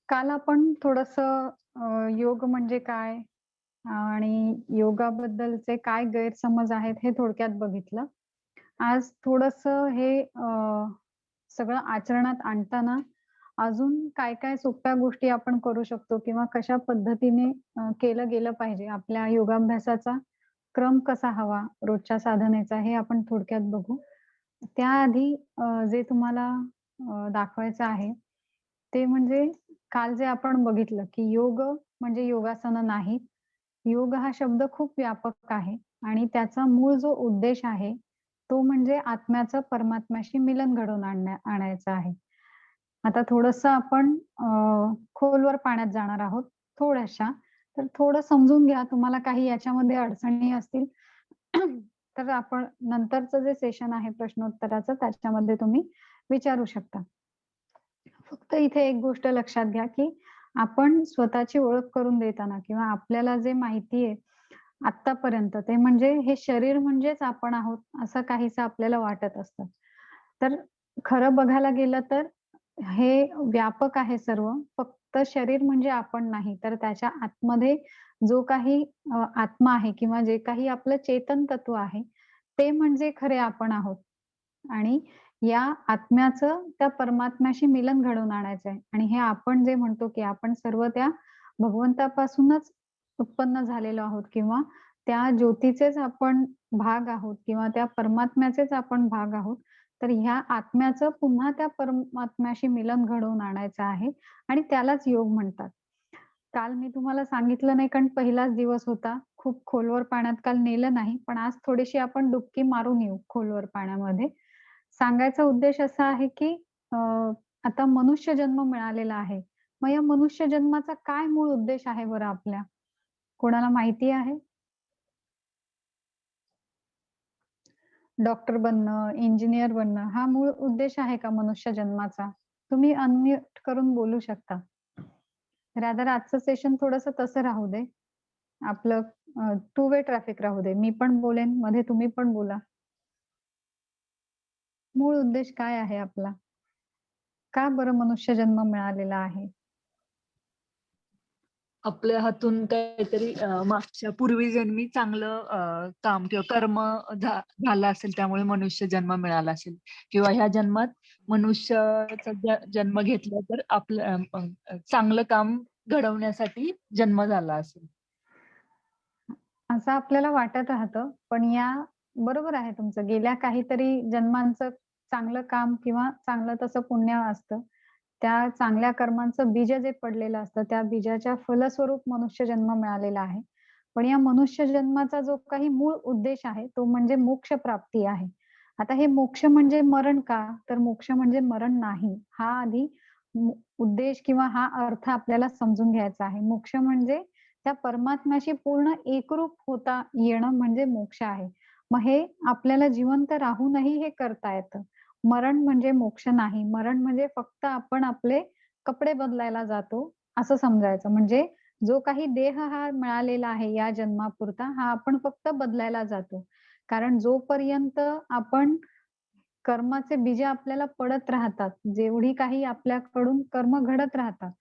काल आपण थोडंसं योग म्हणजे काय आणि योगाबद्दलचे काय गैरसमज आहेत हे थोडक्यात बघितलं. आज थोडंसं हे सगळं आचरणात आणताना अजून काय-काय सोप्या गोष्टी आपण करू शकतो किंवा कशा पद्धतीने केलं गेलं पाहिजे. आपल्या योगाभ्यासाचा क्रम कसा हवा रोजच्या साधनेचा हे आपण थोडक्यात बघू. त्याआधी जे तुम्हाला दाखवायचं आहे, ते म्हणजे काल जे आपण बघितलं, की योग म्हणजे योगासनं नाहीत. योग हा शब्द खूप व्यापक आहे आणि त्याचा मूळ जो उद्देश आहे, तो म्हणजे आत्म्याचं परमात्म्याशी मिलन घडवून आणायचं आहे. आता थोडंसं आपण खोलवर पाण्यात जाणार आहोत थोड्याशा. तर थोडं समजून घ्या. तुम्हाला काही याच्यामध्ये अडचणी असतील, तर आपण नंतरचं जे सेशन आहे प्रश्नोत्तराचं त्याच्यामध्ये तुम्ही विचारू शकता. फक्त इथे एक गोष्ट लक्षात घ्या, की आपण स्वतःची ओळख करून देताना किंवा आपल्याला जे माहिती आहे आत्तापर्यंत, ते म्हणजे हे शरीर म्हणजेच आपण आहोत, असं काहीसं आपल्याला वाटत असतं. तर खरं बघायला गेलं तर हे व्यापक आहे सर्व. फक्त शरीर म्हणजे आपण नाही, तर त्याच्या आतमध्ये जो काही आत्मा आहे किंवा जे काही आपलं चेतन तत्व आहे, ते म्हणजे खरे आपण आहोत. आणि या आत्म्याचं त्या परमात्म्याशी मिलन घडवून आणायचं आहे आणि हे आपण जे म्हणतो, की आपण सर्व त्या भगवंतापासूनच उत्पन्न झालेलो आहोत किंवा त्या ज्योतीचेच आपण भाग आहोत किंवा त्या परमात्म्याचेच आपण भाग आहोत. तर ह्या आत्म्याचं पुन्हा त्या परमात्म्याशी मिलन घडवून आणायचं आहे आणि त्यालाच योग म्हणतात. काल मी तुम्हाला सांगितलं नाही कारण पहिलाच दिवस होता. खूप खोलवर पाण्यात काल नेलं नाही. पण आज थोडीशी आपण डुबकी मारून येऊ खोलवर पाण्यामध्ये. सांगायचा उद्देश असा आहे, की अ, आता मनुष्य जन्म मिळालेला आहे. मग या मनुष्य जन्माचा काय मूळ उद्देश आहे बरं आपल्या? कोणाला माहिती आहे? डॉक्टर बनणं, इंजिनिअर बनणं हा मूळ उद्देश आहे का मनुष्य जन्माचा? तुम्ही अनम्यूट करून बोलू शकता. रादर आजचं सेशन थोडंसं तसं राहू दे. आपलं टू वे ट्रॅफिक राहू दे. मी पण बोलेन, मध्ये तुम्ही पण बोला. मूळ उद्देश काय आहे आपला? का बरं मनुष्य जन्म मिळालेला आहे? आपल्या हातून काहीतरी मागच्या पूर्वीजन्मी चांगलं काम किंवा कर्म झालं असेल, त्यामुळे मनुष्य जन्म मिळाला असेल किंवा ह्या जन्मात मनुष्याचा जन्म घेतला तर आपलं चांगलं काम घडवण्यासाठी जन्म झाला असेल. असं आपल्याला वाटत राहतं. पण या बरोबर आहे तुमचं. गेल्या काहीतरी जन्मांचं चांगलं काम किंवा चांगलं तसं पुण्य असतं. त्या चांगल्या कर्मांचं बीज जे पडलेलं असतं, त्या बीजाच्या फलस्वरूप मनुष्य जन्म मिळालेला आहे. पण या मनुष्य जन्माचा जो काही मूळ उद्देश आहे, तो म्हणजे मोक्ष प्राप्ती आहे. आता हे मोक्ष म्हणजे मरण का? तर मोक्ष म्हणजे मरण नाही. हा आधी उद्देश किंवा हा अर्थ आपल्याला समजून घ्यायचा आहे. मोक्ष म्हणजे त्या परमात्म्याशी पूर्ण एकरूप होता येणं म्हणजे मोक्ष आहे. मग हे आपल्याला जिवंत राहूनही हे करता येतं. मरण म्हणजे मोक्ष नाही. मरण म्हणजे फक्त आपण आपले कपडे बदलायला जातो, असं समजायचं. म्हणजे जो काही देह हा मिळालेला आहे या जन्मापुरता, हा आपण फक्त बदलायला जातो. कारण जोपर्यंत आपण कर्माचे बीज आपल्याला पडत राहतात, जेवढी काही आपल्याकडून कर्म घडत राहतात,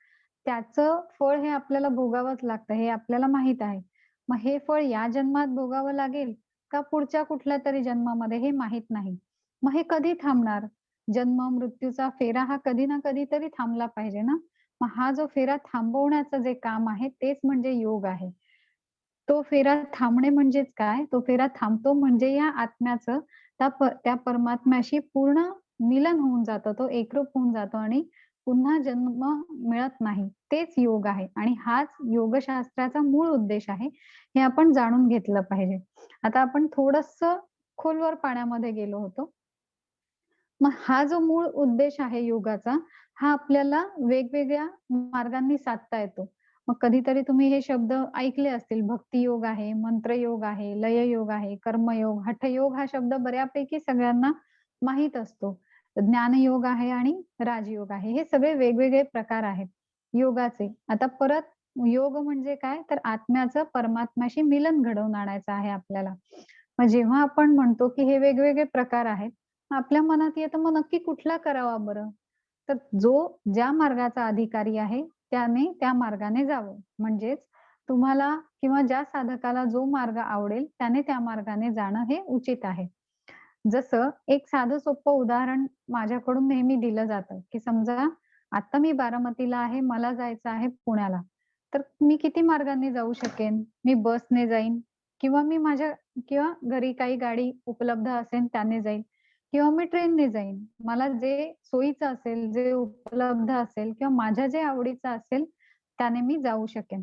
त्याचं फळ हे आपल्याला भोगावंच लागतं, हे आपल्याला माहीत आहे. मग हे फळ या जन्मात भोगावं लागेल का पुढच्या कुठल्यातरी जन्मामध्ये हे माहीत नाही. मग हे कधी थांबणार? जन्म, मृत्यूचा फेरा हा कधी ना कधीतरी थांबला पाहिजे ना. मग हा जो फेरा थांबवण्याचं जे काम आहे, तेच म्हणजे योग आहे. तो फेरा थांबणे म्हणजेच काय? तो फेरा थांबतो म्हणजे या आत्म्याचं त्या परमात्म्याशी पूर्ण मिलन होऊन जातं. तो एकरूप होऊन जातो आणि पुन्हा जन्म मिळत नाही. तेच योग आहे आणि हाच योगशास्त्राचा मूळ उद्देश आहे. हे आपण जाणून घेतलं पाहिजे. आता आपण थोडंसं खोलवर पाण्यामध्ये गेलो होतो. मग हा जो मूळ उद्देश आहे योगाचा, हा आपल्याला वेगवेगळ्या मार्गांनी साधता येतो. मग कधीतरी तुम्ही हे शब्द ऐकले असतील. भक्तियोग आहे, मंत्रयोग आहे, लययोग आहे, कर्मयोग, हठयोग हा शब्द बऱ्यापैकी सगळ्यांना माहीत असतो. ज्ञानयोग आहे आणि राजयोग आहे. हे सगळे वेगवेगळे प्रकार आहेत योगाचे. आता परत योग म्हणजे काय? तर आत्म्याचं परमात्म्याशी मिलन घडवून आणायचं आहे आपल्याला. मग जेव्हा आपण म्हणतो, की हे वेगवेगळे प्रकार आहेत, मग आपल्या मनात येतं मग नक्की कुठला करावा बरं? तर जो ज्या मार्गाचा अधिकारी आहे, त्याने त्या मार्गाने जावं. म्हणजेच तुम्हाला किंवा ज्या साधकाला जो मार्ग आवडेल त्याने त्या मार्गाने जाणं हे उचित आहे. जसं एक साधं सोपं उदाहरण माझ्याकडून नेहमी दिलं जातं, की समजा आता मी बारामतीला आहे, मला जायचं आहे पुण्याला. तर मी किती मार्गांनी जाऊ शकेन? मी बसने जाईन किंवा मी माझ्या किंवा घरी काही गाडी उपलब्ध असेल त्याने जाईन किंवा मी ट्रेनने जाईन. मला जे सोयीचं असेल, जे उपलब्ध असेल किंवा माझ्या जे आवडीचं असेल त्याने मी जाऊ शकेन.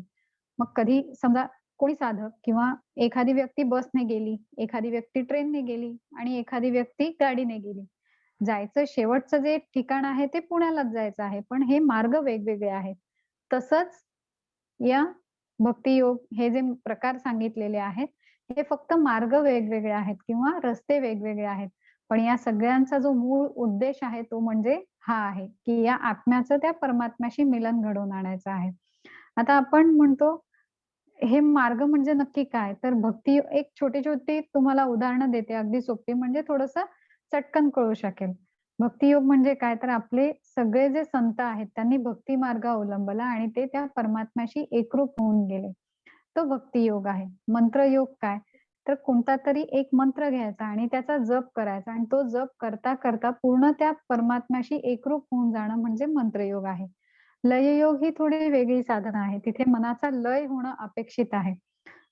मग कधी समजा कोणी साधक किंवा एखादी व्यक्ती बसने गेली, एखादी व्यक्ती ट्रेनने गेली आणि एखादी व्यक्ती गाडीने गेली. जायचं शेवटचं जे ठिकाण आहे ते पुण्यालाच जायचं आहे. पण हे मार्ग वेगवेगळे आहेत. तसंच या भक्तियोग हे जे प्रकार सांगितलेले आहेत, हे फक्त मार्ग वेगवेगळे आहेत किंवा रस्ते वेगवेगळे आहेत. पण या सगळ्यांचा जो मूळ उद्देश आहे तो म्हणजे हा आहे, की या आत्म्याचं त्या परमात्म्याशी मिलन घडवून आणायचं आहे. आता आपण म्हणतो हे मार्ग म्हणजे नक्की काय? तर भक्ती एक छोटी-छोटी तुम्हाला उदाहरणं देते अगदी सोपी म्हणजे थोडंसं चटकन कळू शकेल. भक्तियोग म्हणजे काय? तर आपले सगळे जे संत आहेत त्यांनी भक्ती मार्ग अवलंबला आणि ते त्या परमात्म्याशी एकरूप होऊन गेले. तो भक्तियोग आहे. मंत्रयोग काय? तर कोणता तरी एक मंत्र घ्यायचा आणि त्याचा जप करायचा आणि तो जप करता-करता पूर्ण त्या परमात्म्याशी एकरूप होऊन जाणं म्हणजे मंत्रयोग आहे. लययोग ही थोडी वेगळी साधना आहे. तिथे मनाचा लय होणं अपेक्षित आहे.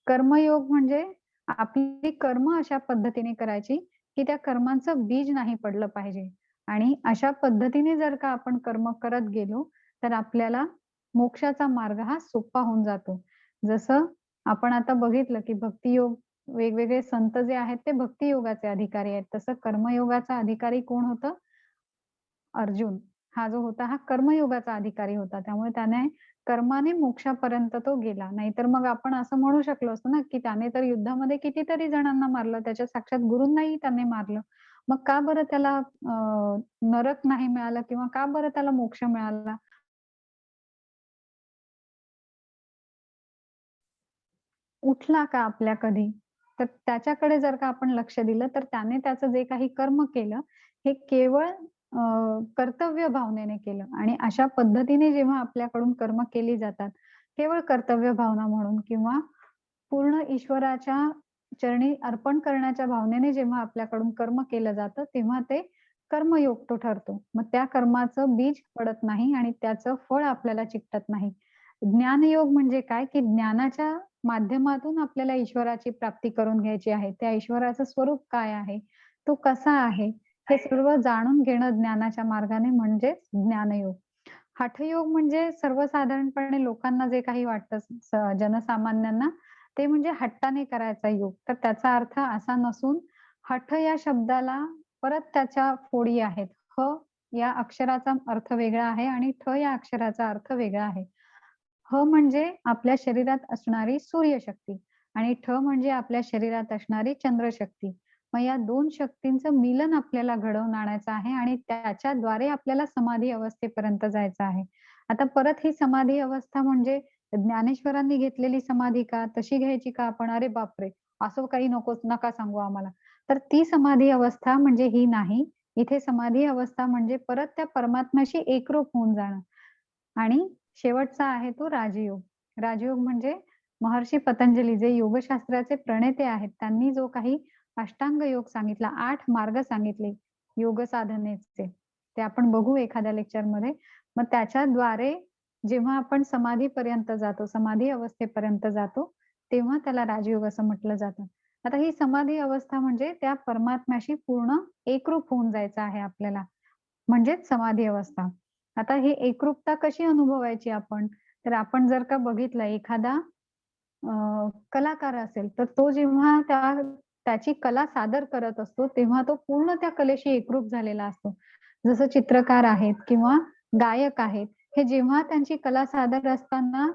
कर्मयोग म्हणजे आपली कर्म अशा पद्धतीने करायची, की त्या कर्मांचं बीज नाही पडलं पाहिजे आणि अशा पद्धतीने जर का आपण कर्म करत गेलो, तर आपल्याला मोक्षाचा मार्ग हा सोपा होऊन जातो. जसं आपण आता बघितलं, की भक्तियोग वेगवेगळे संत जे आहेत ते भक्तियोगाचे अधिकारी आहेत. तसं कर्मयोगाचा अधिकारी कोण होतं? अर्जुन. हा जो होता हा कर्मयोगाचा अधिकारी होता. त्यामुळे त्याने कर्माने मोक्षापर्यंत तो गेला. नाहीतर मग आपण असं म्हणू शकलो असतो ना, की त्याने तर युद्धामध्ये कितीतरी जणांना मारलं. त्याच्या साक्षात गुरूंनाही त्याने मारलं. मग का बरं त्याला नरक नाही मिळालं किंवा का बरं त्याला मोक्ष मिळाला? उठला का आपल्या कधी? तर त्याच्याकडे जर का आपण लक्ष दिलं, तर त्याने त्याचं जे काही कर्म केलं, हे केवळ कर्तव्य भावनेने केलं आणि अशा पद्धतीने जेव्हा आपल्याकडून कर्म केली जातात, केवळ कर्तव्य भावना म्हणून किंवा पूर्ण ईश्वराच्या चरणी अर्पण करण्याच्या भावनेने जेव्हा आपल्याकडून कर्म केलं जातं, तेव्हा ते कर्मयोग तो ठरतो. मग त्या कर्माचं बीज पडत नाही आणि त्याचं फळ आपल्याला चिकटत नाही. ज्ञानयोग म्हणजे काय, की ज्ञानाच्या माध्यमातून आपल्याला ईश्वराची प्राप्ती करून घ्यायची आहे. त्या ईश्वराचं स्वरूप काय आहे? तो कसा आहे? हे सर्व जाणून घेणं ज्ञानाच्या मार्गाने म्हणजेच ज्ञानयोग. हठयोग म्हणजे सर्वसाधारणपणे लोकांना जे काही वाटतं जनसामान्यांना, ते म्हणजे हट्टाने करायचा योग. तर त्याचा अर्थ असा नसून हठ या शब्दाला परत त्याच्या फोडी आहेत. ह या अक्षराचा अर्थ वेगळा आहे आणि ठ या अक्षराचा अर्थ वेगळा आहे. ह म्हणजे आपल्या शरीरात असणारी सूर्यशक्ती आणि ठ म्हणजे आपल्या शरीरात असणारी चंद्रशक्ती. मग या 2 शक्तींचं मिलन आपल्याला घडवून आणायचं आहे आणि त्याच्याद्वारे आपल्याला समाधी अवस्थेपर्यंत जायचं आहे. आता परत ही समाधी अवस्था म्हणजे ज्ञानेश्वरांनी घेतलेली समाधी का? तशी घ्यायची का आपण? अरे बापरे! असं काही नका सांगू आम्हाला. तर ती समाधी अवस्था म्हणजे ही नाही. इथे समाधी अवस्था म्हणजे परत त्या परमात्म्याशी एकरूप होऊन जाणं. आणि शेवटचा आहे तो राजयोग. राजयोग म्हणजे महर्षी पतंजली जे योगशास्त्राचे प्रणेते आहेत, त्यांनी जो काही अष्टांग योग सांगितला, 8 मार्ग सांगितले योग साधनेचे. ते आपण बघू एखाद्या लेक्चरमध्ये. मग त्याच्याद्वारे जेव्हा आपण समाधीपर्यंत जातो, समाधी अवस्थेपर्यंत जातो, तेव्हा त्याला राजयोग असं म्हटलं जातं. आता ही समाधी अवस्था म्हणजे त्या परमात्म्याशी पूर्ण एकरूप होऊन जायचं आहे आपल्याला. म्हणजेच समाधी अवस्था. आता ही एकरूपता कशी अनुभवायची आपण? तर आपण जर का बघितलं एखादा कलाकार असेल, तर तो जेव्हा त्याची कला सादर करत असतो, तेव्हा तो पूर्ण त्या कलेशी एकरूप झालेला असतो. जसं चित्रकार आहेत किंवा गायक आहेत, हे जेव्हा त्यांची कला सादर असताना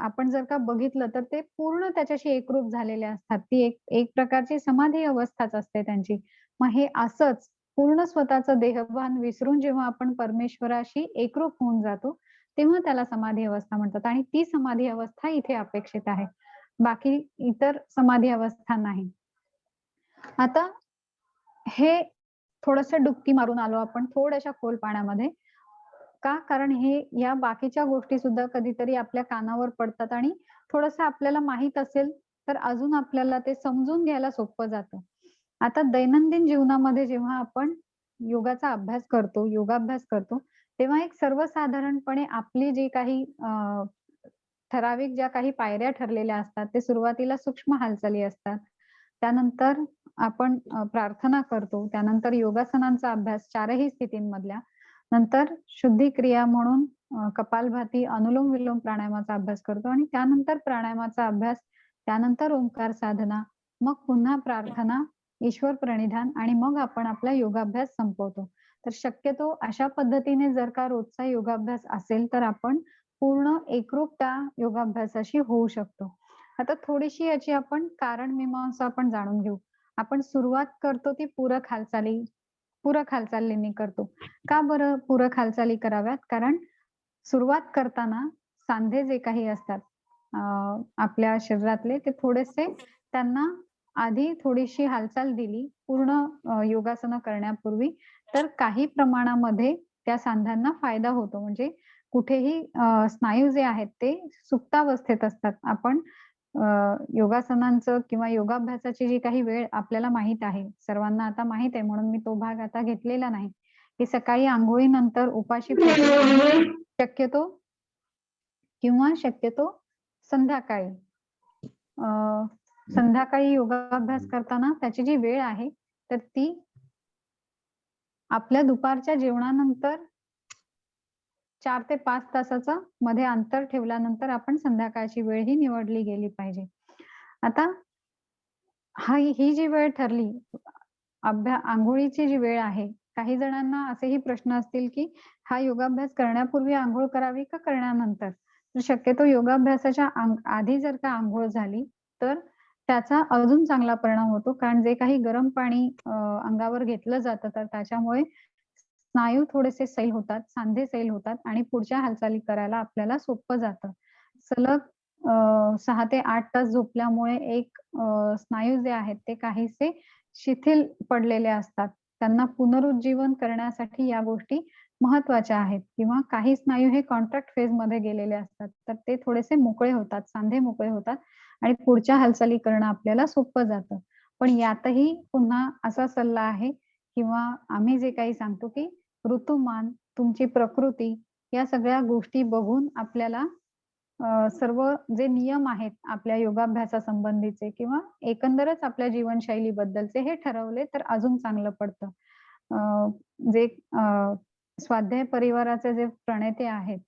आपण जर का बघितलं, तर ते पूर्ण त्याच्याशी एकरूप झालेले असतात. ती एक एक प्रकारची समाधी अवस्थाच असते त्यांची. मग हे असंच पूर्ण स्वतःचं देहभान विसरून जेव्हा आपण परमेश्वराशी एकरूप होऊन जातो, तेव्हा त्याला समाधी अवस्था म्हणतात आणि ती समाधी अवस्था इथे अपेक्षित आहे. बाकी इतर समाधी अवस्था नाही. आता हे थोडंसं डुबकी मारून आलो आपण थोड्याशा खोल पाण्यामध्ये. का? कारण या बाकीच्या गोष्टी सुद्धा कधीतरी आपल्या कानावर पडतात आणि थोडंसं आपल्याला माहीत असेल, तर अजून आपल्याला ते समजून घ्यायला सोपं जातं. आता दैनंदिन जीवनामध्ये जेव्हा आपण योगाचा अभ्यास करतो, योगाभ्यास करतो, तेव्हा एक सर्वसाधारणपणे आपली जी काही ठराविक ज्या काही पायऱ्या ठरलेल्या असतात, ते सुरुवातीला सूक्ष्म हालचाली असतात. त्यानंतर आपण प्रार्थना करतो. त्यानंतर योगासनांचा अभ्यास 4ही स्थितींमधल्या. नंतर शुद्धी क्रिया म्हणून कपालभाती, अनुलोम-विलोम प्राणायामाचा अभ्यास करतो आणि त्यानंतर प्राणायामाचा अभ्यास, त्यानंतर ओंकार साधना, मग पुन्हा प्रार्थना, ईश्वर प्रणिधान आणि मग आपण आपला योगाभ्यास संपवतो. तर शक्यतो अशा पद्धतीने जर का रोजचा योगाभ्यास असेल, तर आपण पूर्ण एकरूप त्या योगाभ्यासाशी होऊ शकतो. आता थोडीशी याची आपण कारण मीमांसा आपण जाणून घेऊ. आपण सुरुवात करतो ती पूरक हालचालींनी करतो. का बरं पूरक हालचाली कराव्यात? कारण सुरुवात करताना सांधे जे काही असतात अ, आपल्या शरीरातले ते थोडेसे त्यांना आधी थोडीशी हालचाल दिली पूर्ण योगासनं करण्यापूर्वी, तर काही प्रमाणामध्ये त्या सांध्यांना फायदा होतो. म्हणजे कुठेही स्नायू जे आहेत ते सुप्तावस्थेत असतात. आपण योगासनांचं किंवा योगाभ्यासाची जी काही वेळ आपल्याला माहीत आहे, सर्वांना आता माहीत आहे म्हणून मी तो भाग आता घेतलेला नाही, की सकाळी अंघोळीनंतर उपाशी पोटी शक्यतो शक्यतो संध्याकाळी. अ, संध्याकाळी योगाभ्यास करताना त्याची जी वेळ आहे, तर ती आपल्या दुपारच्या जेवणानंतर 4 ते 5 तासाचं मध्ये अंतर ठेवल्यानंतर आपण संध्याकाळची वेळ ही निवडली गेली पाहिजे. आता ही जी वेळ ठरली, अंघोळीची जी वेळ आहे, काही जणांना असेही प्रश्न असतील, की हा योगाभ्यास करण्यापूर्वी अंघोळ करावी का करण्यानंतर? तर शक्यतो योगाभ्यासाच्या आधी जर का अंघोळ झाली, तर त्याचा अजून चांगला परिणाम होतो. कारण जे काही गरम पाणी अंगावर घेतलं जातं, तर त्याच्यामुळे स्नायू थोडेसे सैल होतात, सांधे सैल होतात आणि पुढच्या हालचाली करायला आपल्याला सोपं जातं. सलग 6 ते 8 तास झोपल्यामुळे स्नायू जे आहेत ते काहीसे शिथिल पडलेले असतात. त्यांना पुनरुज्जीवन करण्यासाठी या गोष्टी महत्त्वाच्या आहेत किंवा काही स्नायू हे कॉन्ट्रॅक्ट फेजमध्ये गेलेले असतात. तर ते थोडेसे मोकळे होतात, सांधे मोकळे होतात आणि पुढच्या हालचाली करणं आपल्याला सोपं जातं. पण यातही पुन्हा असा सल्ला आहे किंवा आम्ही जे काही सांगतो, की ऋतुमान, तुमची प्रकृती या सगळ्या गोष्टी बघून आपल्याला सर्व जे नियम आहेत आपल्या योगाभ्यासासंबंधीचे किंवा एकंदरच आपल्या जीवनशैलीबद्दलचे हे ठरवले तर अजून चांगलं पडतं. अ, जे स्वाध्याय परिवाराचे जे प्रणेते आहेत,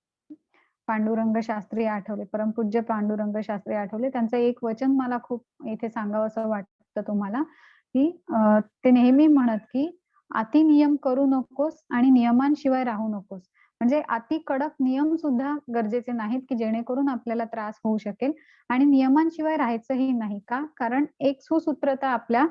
पांडुरंग शास्त्री आठवले, परमपूज्य पांडुरंग शास्त्री आठवले, त्यांचं एक वचन मला खूप इथे सांगावसं वाटतं तुम्हाला, की ते नेहमी म्हणत, की "अति नियम करू नकोस आणि नियमांशिवाय राहू नकोस." म्हणजे अति कडक नियम सुद्धा गरजेचे नाहीत, की जेणेकरून आपल्याला त्रास होऊ शकेल आणि नियमांशिवाय राहायचंही नाही. का? कारण एक सुसूत्रता आपल्या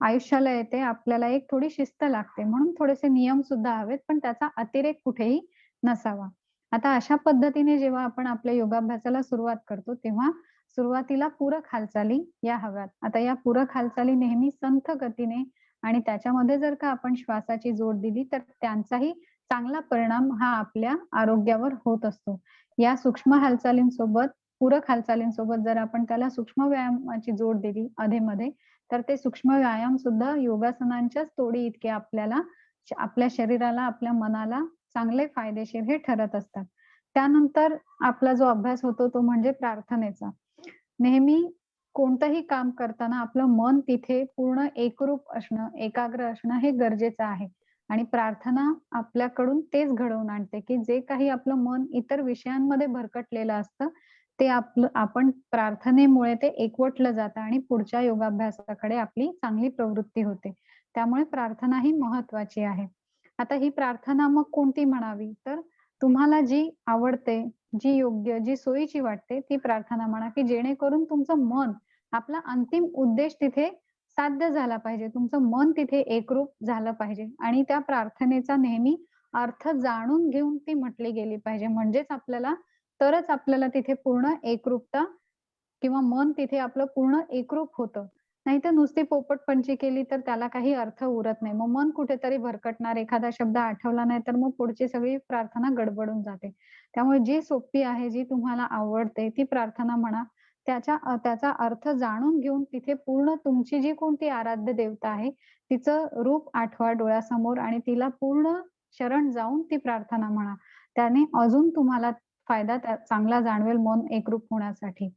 आयुष्याला येते. आपल्याला एक थोडी शिस्त लागते. म्हणून थोडेसे नियम सुद्धा हवेत, पण त्याचा अतिरेक कुठेही नसावा. आता अशा पद्धतीने जेव्हा आपण आपल्या योगाभ्यासाला सुरुवात करतो, तेव्हा सुरुवातीला पूरक हालचाली या हव्यात. आता या पूरक हालचाली नेहमी संथ गतीने आणि त्याच्यामध्ये जर का आपण श्वासाची जोड दिली, तर त्यांचाही चांगला परिणाम हा आपल्या आरोग्यावर होत असतो. या सूक्ष्म हालचालींसोबत, पूरक हालचालींसोबत जर आपण त्याला सूक्ष्म व्यायामाची जोड दिली अधेमध्ये, तर ते सूक्ष्म व्यायाम सुद्धा योगासनांच्याच तोडी इतके आपल्याला आपल्या शरीराला, आपल्या मनाला चांगले फायदेशीर हे ठरत असतात. त्यानंतर आपला जो अभ्यास होतो तो म्हणजे प्रार्थनेचा. नेहमी कोणतंही काम करताना आपलं मन तिथे पूर्ण एकरूप असणं, एकाग्र असणं हे गरजेचं आहे. आणि प्रार्थना आपल्याकडून तेच घडवून आणते, की जे काही आपलं मन इतर विषयांमध्ये भरकटलेलं असतं, ते आपण प्रार्थनेमुळे ते एकवटलं जातं आणि पुढच्या योगाभ्यासाकडे आपली चांगली प्रवृत्ती होते. त्यामुळे प्रार्थना ही महत्त्वाची आहे. आता ही प्रार्थना मग कोणती म्हणावी? तर तुम्हाला जी आवडते, जी योग्य, जी सोयीची वाटते ती प्रार्थना म्हणा, की जेणेकरून तुमचं मन आपला अंतिम उद्देश तिथे साध्य झाला पाहिजे. तुमचं मन तिथे एकरूप झालं पाहिजे आणि त्या प्रार्थनेचा नेहमी अर्थ जाणून घेऊन ती म्हटली गेली पाहिजे. तरच आपल्याला तिथे पूर्ण एकरूपता किंवा मन तिथे आपलं पूर्ण एकरूप होतं. नाहीतर नुसती पोपटपंची केली तर त्याला काही अर्थ उरत नाही. मग मन कुठेतरी भरकटणार, एखादा शब्द आठवला नाही तर मग पुढची सगळी प्रार्थना गडबडून जाते. त्यामुळे जी सोपी आहे, जी तुम्हाला आवडते ती प्रार्थना म्हणा. त्याचा अर्थ जाणून घेऊन तिथे पूर्ण तुमची जी कोणती आराध्य देवता आहे, तिचं रूप आठवा डोळ्यासमोर आणि तिला पूर्ण शरण जाऊन ती प्रार्थना म्हणा. त्याने अजून तुम्हाला फायदा चांगला जाणवेल मन एकरूप होण्यासाठी.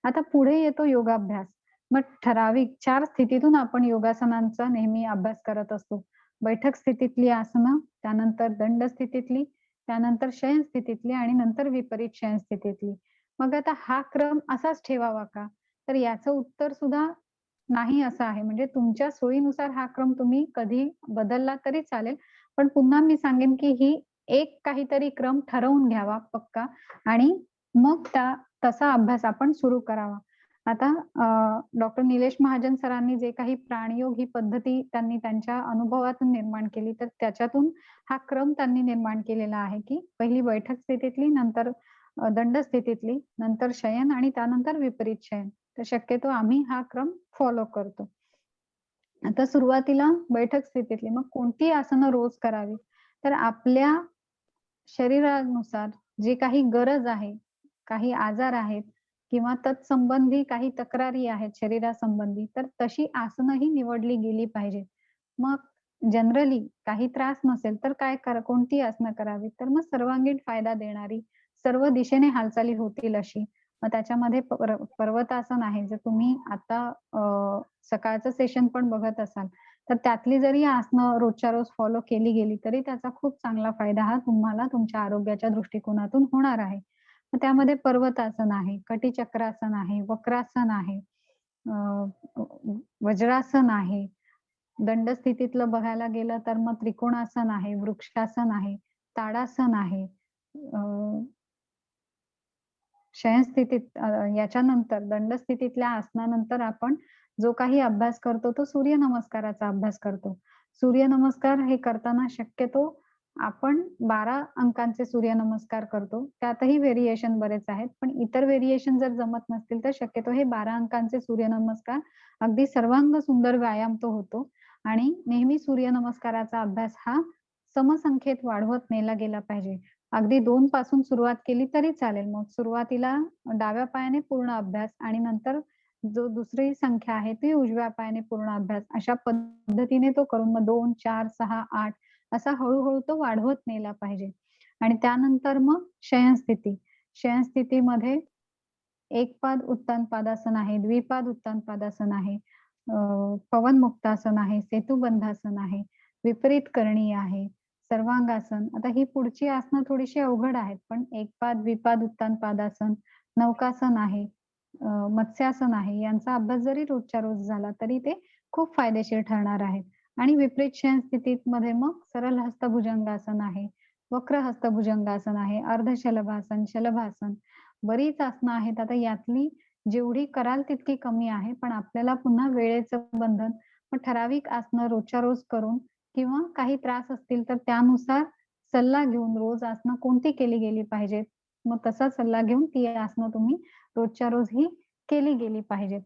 आता पुढे येतो योगाभ्यास. मग ठराविक 4 स्थितीतून आपण योगासनांचा नेहमी अभ्यास करत असतो. बैठक स्थितीतली आसनं, त्यानंतर दंड स्थितीतली, त्यानंतर शयन स्थितीतली आणि नंतर विपरीत शयन स्थितीतली. मग आता हा क्रम असाच ठेवावा का? तर याचं उत्तर सुद्धा नाही असं आहे. म्हणजे तुमच्या सोयीनुसार हा क्रम तुम्ही कधी बदलला तरी चालेल. पण पुन्हा मी सांगेन, की ही एक काहीतरी क्रम ठरवून घ्यावा पक्का आणि मग तसा अभ्यास आपण सुरू करावा. आता डॉक्टर निलेश महाजन सरांनी जे काही प्राणयोग ही पद्धती त्यांनी त्यांच्या अनुभवातून निर्माण केली, तर त्याच्यातून हा क्रम त्यांनी निर्माण केलेला आहे, की पहिली बैठक स्थितीतली, नंतर दंड स्थितीतली, नंतर शयन आणि त्यानंतर विपरीत शयन. तर शक्यतो आम्ही हा क्रम फॉलो करतो. आता सुरुवातीला बैठक स्थितीतली मग कोणती आसनं रोज करावी? तर आपल्या शरीरानुसार जी काही गरज आहे, काही आजार आहेत किंवा तत्संबंधी काही तक्रारी आहेत शरीरासंबंधी, तर तशी आसनं ही निवडली गेली पाहिजेत. मग जनरली काही त्रास नसेल तर कोणती आसनं करावी? तर मग सर्वांगीण फायदा देणारी, सर्व दिशेने हालचाली होतील अशी. मग त्याच्यामध्ये पर्वतासन आहे. जर तुम्ही आता सकाळचं सेशन पण बघत असाल, तर त्यातली जरी आसनं रोजच्या रोज फॉलो केली गेली, तरी त्याचा खूप चांगला फायदा हा तुम्हाला तुमच्या आरोग्याच्या दृष्टिकोनातून होणार आहे. मग त्यामध्ये पर्वतासन आहे, कटिचक्रासन आहे, वक्रासन आहे, अ, वज्रासन आहे. दंड स्थितीतलं बघायला गेलं तर मग त्रिकोणासन आहे, वृक्षासन आहे, ताडासन आहे. अ, शयन स्थितीत याच्यानंतर दंड स्थितीतल्या आसनानंतर आपण जो काही अभ्यास करतो तो सूर्यनमस्काराचा अभ्यास करतो. सूर्यनमस्कार हे करताना शक्यतो आपण 12 अंकांचे सूर्यनमस्कार करतो. त्यातही व्हेरिएशन बरेच आहेत. पण इतर व्हेरिएशन जर जमत नसतील तर शक्यतो हे 12 अंकांचे सूर्यनमस्कार अगदी सर्वांग सुंदर व्यायाम तो होतो आणि नेहमी सूर्यनमस्काराचा अभ्यास हा समसंख्येत वाढवत नेला गेला पाहिजे. अगदी 2 पासून सुरुवात केली तरी चालेल. मग सुरुवातीला डाव्या पायाने पूर्ण अभ्यास आणि नंतर जो दुसरी संख्या आहे ती उजव्या पायाने पूर्ण अभ्यास. अशा पद्धतीने तो करून मग 2, 4, 6, 8 असा हळू-हळू तो वाढवत नेला पाहिजे. आणि त्यानंतर मग शयन स्थिती. शयन स्थितीमध्ये एकपाद उत्तान पादासन आहे, द्विपाद उत्तान पादासन आहे, पवन मुक्तासन आहे, सेतुबंधासन आहे, विपरीत करणी आहे, सर्वांगासन. आता ही पुढची आसनं थोडीशी अवघड आहेत, पण एकपाद, द्विपाद उत्तान पादासन, नौकासन आहे, मत्स्यासन आहे. यांचा अभ्यास जरी रोजच्या रोज झाला, तरी ते खूप फायदेशीर ठरणार आहेत. आणि विपरीत शयन स्थितीमध्ये मग सरळ हस्त भुजंगासन आहे, वक्र हस्त भुजंगासन आहे, अर्धशलभासन, शलभासन. बरीच आसनं आहेत. आता यातली जेवढी कराल तितकी कमी आहे. पण आपल्याला पुन्हा वेळेचं बंधन, मग ठराविक आसनं रोजच्या रोज करून किंवा काही त्रास असतील तर त्यानुसार सल्ला घेऊन रोज आसनं कोणती केली गेली पाहिजेत. मग तसा सल्ला घेऊन ती आसनं तुम्ही रोजच्या रोज ही केली गेली पाहिजेत.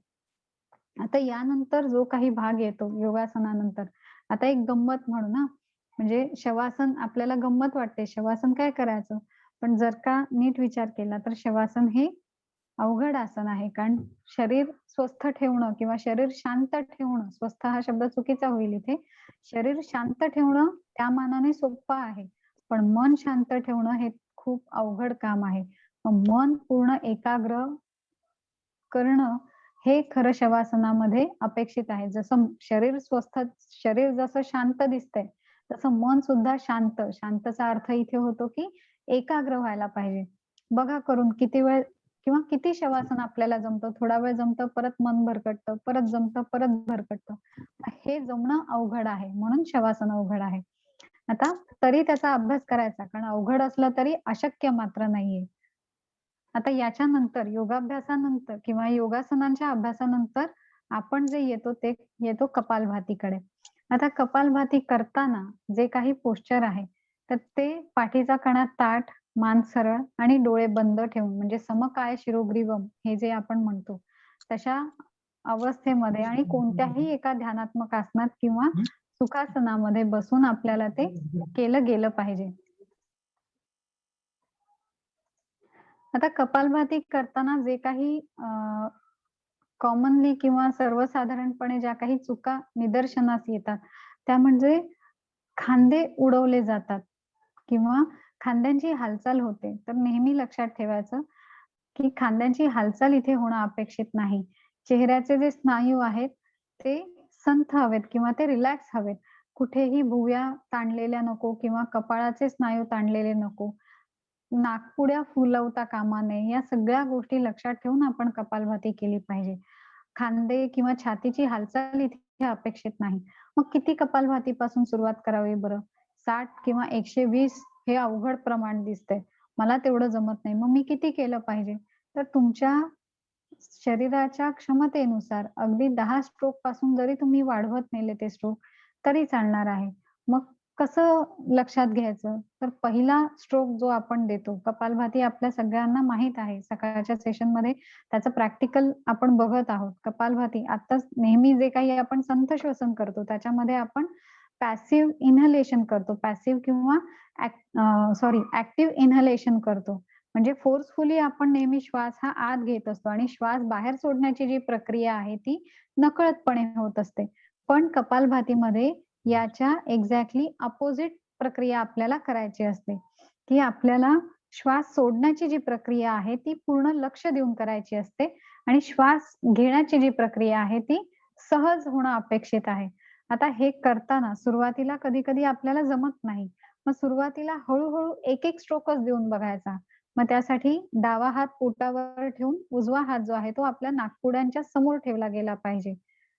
आता यानंतर जो काही भाग येतो योगासनानंतर, आता एक गंमत म्हणू ना, म्हणजे शवासन आपल्याला गंमत वाटते, शवासन काय करायचं? पण जर का नीट विचार केला तर शवासन हे अवघड आसन आहे. कारण शरीर स्वस्थ ठेवणं किंवा शरीर शांत ठेवणं, स्वस्थ हा शब्द चुकीचा होईल इथे. शरीर शांत ठेवणं त्या मानाने सोपं आहे. पण मन शांत ठेवणं हे खूप अवघड काम आहे. मग मन पूर्ण एकाग्र करणं हे खरं शवासनामध्ये अपेक्षित आहे. शरीर जसं शांत दिसतंय, तसं मन सुद्धा शांत. शांतचा अर्थ इथे होतो, की एकाग्र व्हायला पाहिजे. बघा करून किती वेळ किंवा किती शवासन आपल्याला जमतं. थोडा वेळ जमतं, परत मन भरकटतं, परत जमतं, परत भरकटतं. हे जमणं अवघड आहे. म्हणून शवासन अवघड आहे. आता तरी त्याचा अभ्यास करायचा, कारण अवघड असलं तरी अशक्य मात्र नाहीये. आता याच्यानंतर योगाभ्यासानंतर किंवा योगासनांच्या अभ्यासानंतर आपण जे येतो ते येतो कपालभातीकडे. आता कपालभाती करताना जे काही पोश्चर आहे, तर ते पाठीचा कणा ताठ, मान सरळ आणि डोळे बंद ठेवून म्हणजे समकाय शिरोग्रीवम हे जे आपण म्हणतो, तशा अवस्थेमध्ये आणि कोणत्याही एका ध्यानात्मक आसनात किंवा सुखासनामध्ये बसून आपल्याला ते केलं गेलं पाहिजे. आता कपालभाती करताना जे काही कॉमनली किंवा सर्वसाधारणपणे ज्या काही चुका निदर्शनास येतात, त्या म्हणजे खांदे उडवले जातात किंवा खांद्यांची हालचाल होते. तर नेहमी लक्षात ठेवायचं, की खांद्यांची हालचाल इथे होणं अपेक्षित नाही. चेहऱ्याचे जे स्नायू आहेत, ते संथ हवेत किंवा ते रिलॅक्स हवेत. कुठेही भुवया ताणलेल्या नको किंवा कपाळाचे स्नायू ताणलेले नको. नाकपुड्या फुलवता कामा नये. या सगळ्या गोष्टी लक्षात ठेवून आपण कपालभाती केली पाहिजे. खांदे किंवा छातीची हालचाल इथे अपेक्षित नाही. मग किती कपालभातीपासून सुरुवात करावी बरं? 60 किंवा 120 हे अवघड प्रमाण दिसतंय. मला तेवढं जमत नाही. मग मी किती केलं पाहिजे? तर तुमच्या शरीराच्या क्षमतेनुसार अगदी 10 स्ट्रोक पासून जरी तुम्ही वाढवत नेले ते स्ट्रोक, तरी चालणार आहे. मग कसं लक्षात घ्यायचं? तर पहिला स्ट्रोक जो आपण देतो, कपालभाती आपल्या सगळ्यांना माहीत आहे. सकाळच्या सेशनमध्ये त्याचं प्रॅक्टिकल आपण बघत आहोत. कपालभाती आत्ताच नेहमी जे काही आपण संथ श्वसन करतो, त्याच्यामध्ये आपण पॅसिव्ह इन्हलेशन करतो. पॅसिव्ह किंवा ॲक्टिव्ह इन्हलेशन करतो. म्हणजे फोर्सफुली आपण नेहमी श्वास हा आत घेत असतो आणि श्वास बाहेर सोडण्याची जी प्रक्रिया आहे ती नकळतपणे होत असते. पण कपालभातीमध्ये याच्या एक्झॅक्टली अपोझिट प्रक्रिया आपल्याला करायची असते, की आपल्याला श्वास सोडण्याची जी प्रक्रिया आहे ती पूर्ण लक्ष देऊन करायची असते आणि श्वास घेण्याची जी प्रक्रिया आहे ती सहज होणं अपेक्षित आहे. आता हे करताना सुरुवातीला कधी-कधी आपल्याला जमत नाही. मग सुरुवातीला हळू एक-एक स्ट्रोकच देऊन बघायचा. मग त्यासाठी डावा हात पोटावर ठेवून उजवा हात जो आहे तो आपल्या नाकपुड्यांच्या समोर ठेवला गेला पाहिजे.